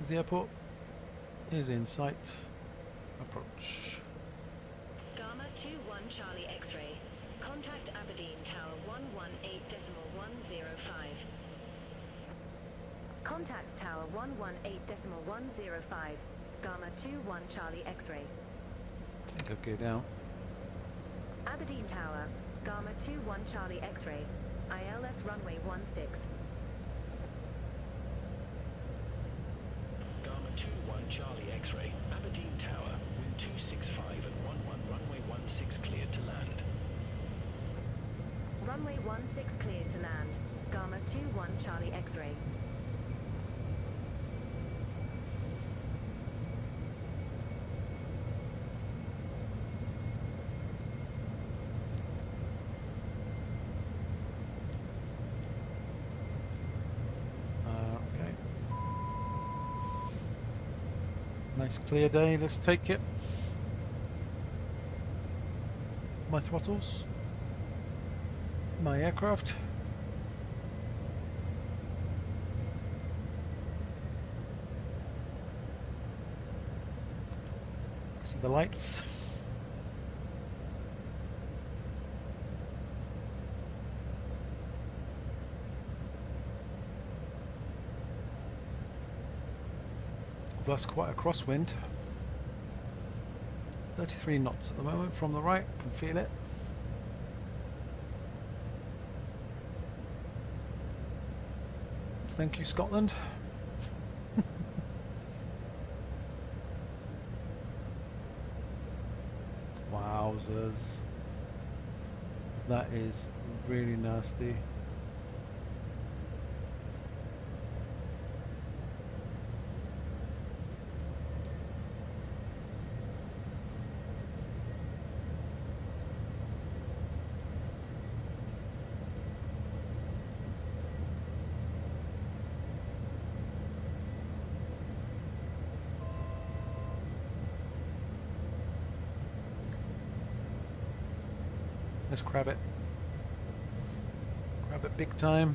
The airport is in sight. Approach. Gama 21 Charlie X-ray. Contact Aberdeen Tower 118.105. Contact Tower 118.105. Gama 21 Charlie X-ray. Take okay now. Aberdeen Tower. Gama 21 Charlie X-ray. ILS runway 16. Gama 21 Charlie X-ray, Aberdeen Tower, wind 265 and 11 runway 16 cleared to land. Runway 16 cleared to land. Gama 21 Charlie X-ray. Nice clear day, let's take it. My throttles. My aircraft. See the lights. We've lost quite a crosswind. 33 knots at the moment from the right, can feel it. Thank you, Scotland. Wowzers. That is really nasty. Let's grab it. Grab it big time.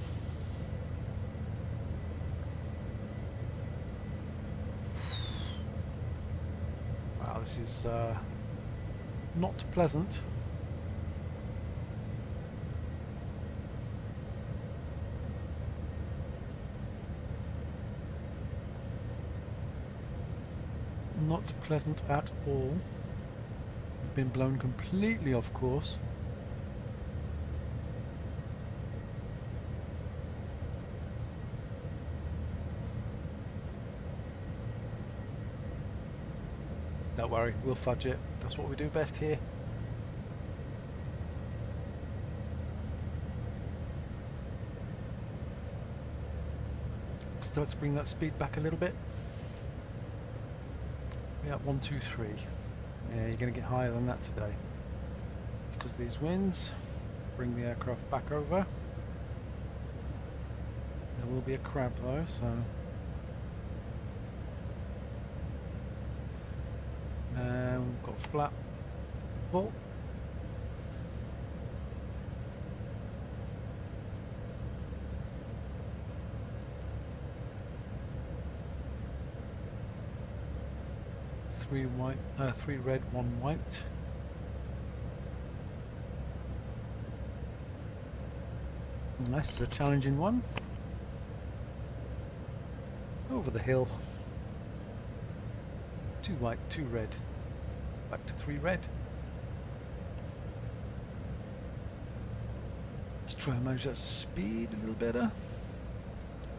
Wow, this is not pleasant. Not pleasant at all. We've been blown completely off course. Don't worry, we'll fudge it. That's what we do best here. Start to bring that speed back a little bit. Yeah, 1, 2, 3. Yeah, you're going to get higher than that today. Because of these winds, bring the aircraft back over. There will be a crab though, so... we've got flap full. Three red, 1 white. Nice, it's a challenging one. Over the hill. 2 white, 2 red. Back to 3 red. Just try and manage that speed a little better.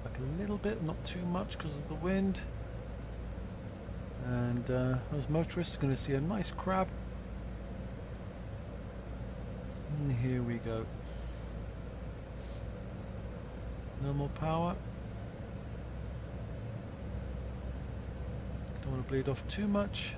Back a little bit, not too much because of the wind. And those motorists are going to see a nice crab. And here we go. No more power. Don't want to bleed off too much.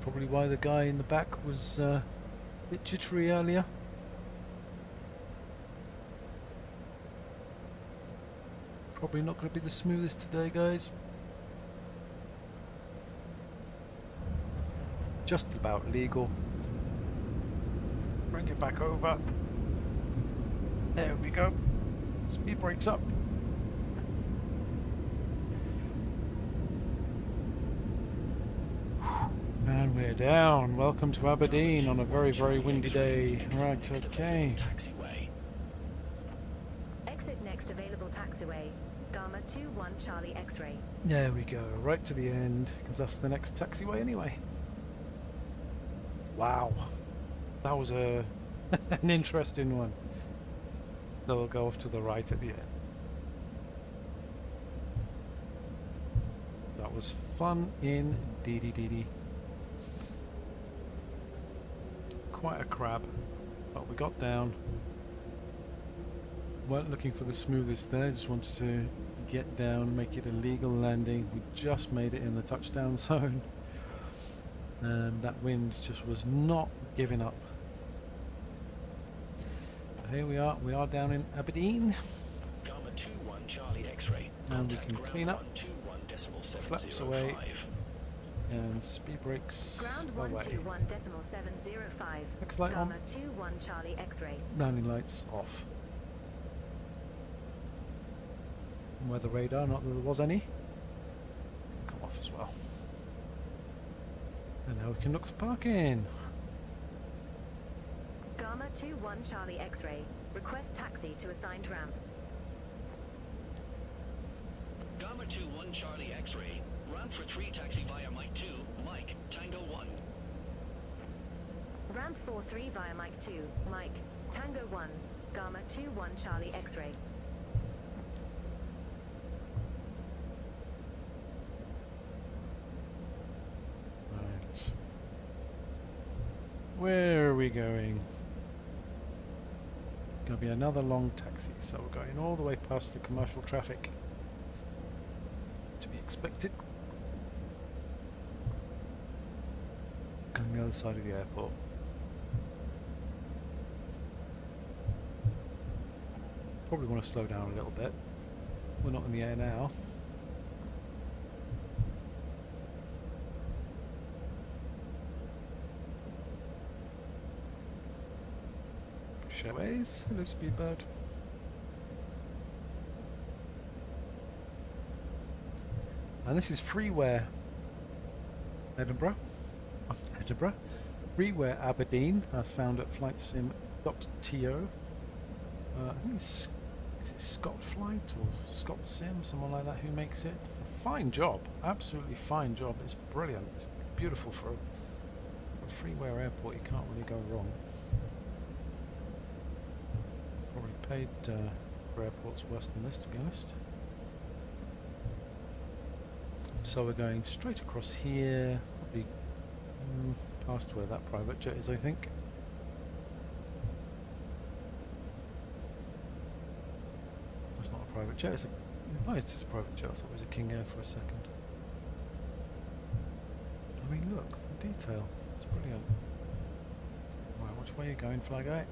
Probably why the guy in the back was a bit jittery earlier. Probably not going to be the smoothest today, guys. Just about legal. Bring it back over. There we go. Speed brakes up. And we're down. Welcome to Aberdeen on a very, very windy day. Right, okay. Exit next available taxiway. Gama 21 Charlie X-ray. There we go. Right to the end, because that's the next taxiway anyway. Wow. That was an interesting one. So we'll go off to the right at the end. That was fun indeedy. Quite a crab, but we got down. Weren't looking for the smoothest there, just wanted to get down, make it a legal landing. We just made it in the touchdown zone. That wind just was not giving up. But here we are down in Aberdeen. Gama 21 Charlie X-ray. And we Contact can ground clean up, 121.705. flaps away, and speed brakes Ground away. 121.705. X light on, Gama 21 Charlie X-ray. landing lights off. Weather radar, not that there was any, come off as well. And now we can look for parking. Gama 21 Charlie X-ray. Request taxi to assigned ramp. Gama 21 Charlie X-ray. Ramp for 3 taxi via Mike 2, Mike, Tango 1. Ramp 43 via Mike 2, Mike, Tango 1, Gama 21 Charlie X-ray. Right. Where are we going? Gonna be another long taxi, so we're going all the way past the commercial traffic. To be expected. On the other side of the airport. Probably want to slow down a little bit. We're not in the air now. Showways, hello Speedbird. And this is freeware Edinburgh. Edinburgh. Freeware Aberdeen, as found at flightsim.to. I think it's is it Scott Flight or Scott Sim, someone like that who makes it. It's a fine job, absolutely fine job. It's brilliant. It's beautiful for a freeware airport. You can't really go wrong. It's probably paid for airports worse than this, to be honest. So we're going straight across here, probably past where that private jet is, I think. That's not a private jet, it's a... No, it's a private jet. I thought it was a King Air for a second. I mean, look, the detail. It's brilliant. Right, which way are you going, Flyguy?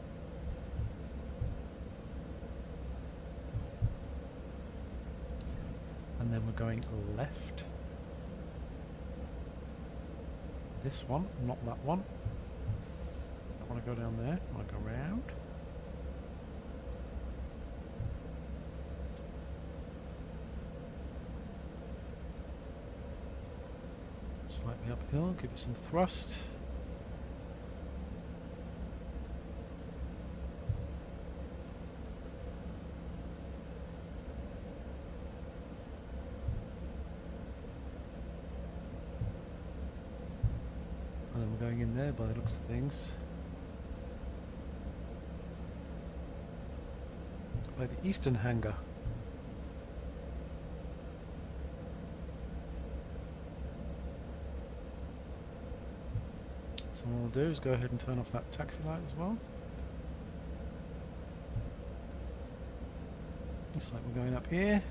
And then we're going left. This one, not that one. I want to go down there. I want to go round. Slightly uphill, give it some thrust. And then we're going in there by the looks of things. By the eastern hangar. So what we'll do is go ahead and turn off that taxi light as well. Looks like we're going up here.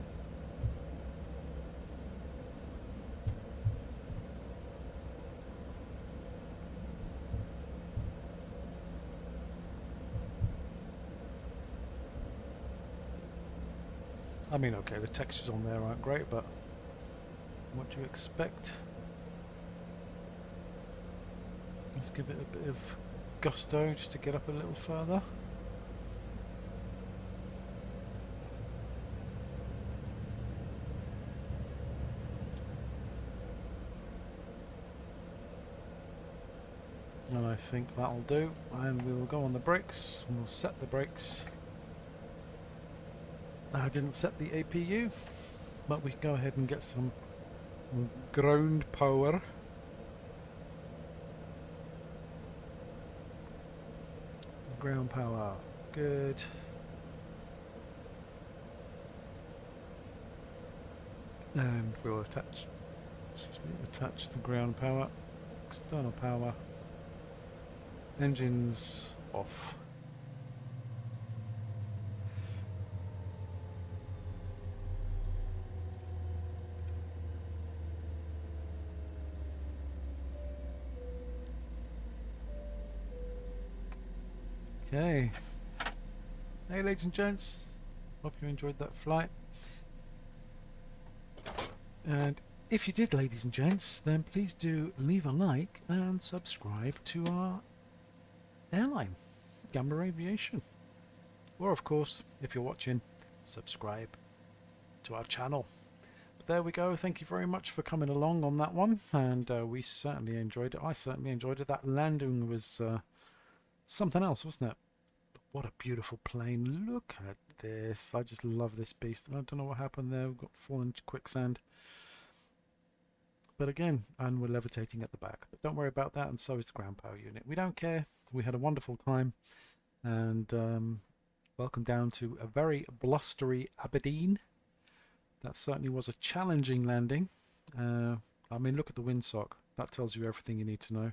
I mean, okay, the textures on there aren't great, but what do you expect? Let's give it a bit of gusto just to get up a little further. And I think that'll do, and we'll go on the brakes, and we'll set the brakes. I didn't set the APU, but we can go ahead and get some ground power. Ground power, good. And we'll attach the ground power, external power, engines off. Okay. Hey ladies and gents, hope you enjoyed that flight. And if you did, ladies and gents, then please do leave a like and subscribe to our airline, Gama Aviation. Or of course, if you're watching, subscribe to our channel. But there we go. Thank you very much for coming along on that one, and we certainly enjoyed it. I certainly enjoyed it. That landing was something else, wasn't it? But what a beautiful plane. Look at this. I just love this beast. I don't know what happened there. We've got fallen into quicksand. But again, and we're levitating at the back. But don't worry about that, and so is the ground power unit. We don't care. We had a wonderful time, and welcome down to a very blustery Aberdeen. That certainly was a challenging landing. I mean, look at the windsock. That tells you everything you need to know.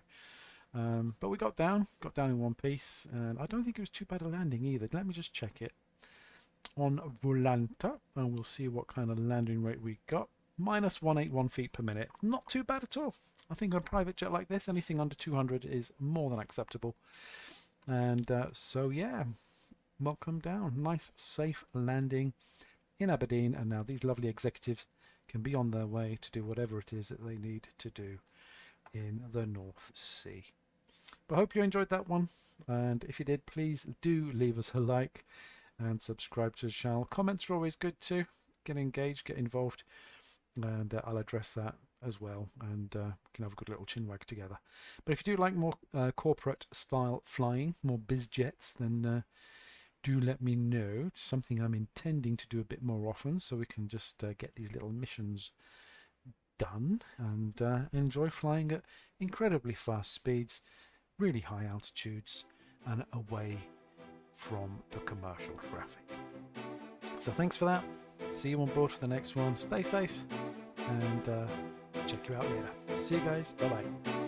But we got down in one piece, and I don't think it was too bad a landing either. Let me just check it on Volanta, and we'll see what kind of landing rate we got. Minus 181 feet per minute. Not too bad at all. I think on a private jet like this, anything under 200 is more than acceptable. And so yeah, welcome down. Nice, safe landing in Aberdeen, and now these lovely executives can be on their way to do whatever it is that they need to do in the North Sea. But I hope you enjoyed that one, and if you did, please do leave us a like and subscribe to the channel. Comments are always good too. Get engaged, get involved, and I'll address that as well, and we can have a good little chinwag together. But if you do like more corporate style flying, more biz jets, then do let me know. It's something I'm intending to do a bit more often, so we can just get these little missions done and enjoy flying at incredibly fast speeds, really high altitudes, and away from the commercial traffic. So thanks for that. See you on board for the next one. Stay safe, and check you out later. See you guys. Bye bye.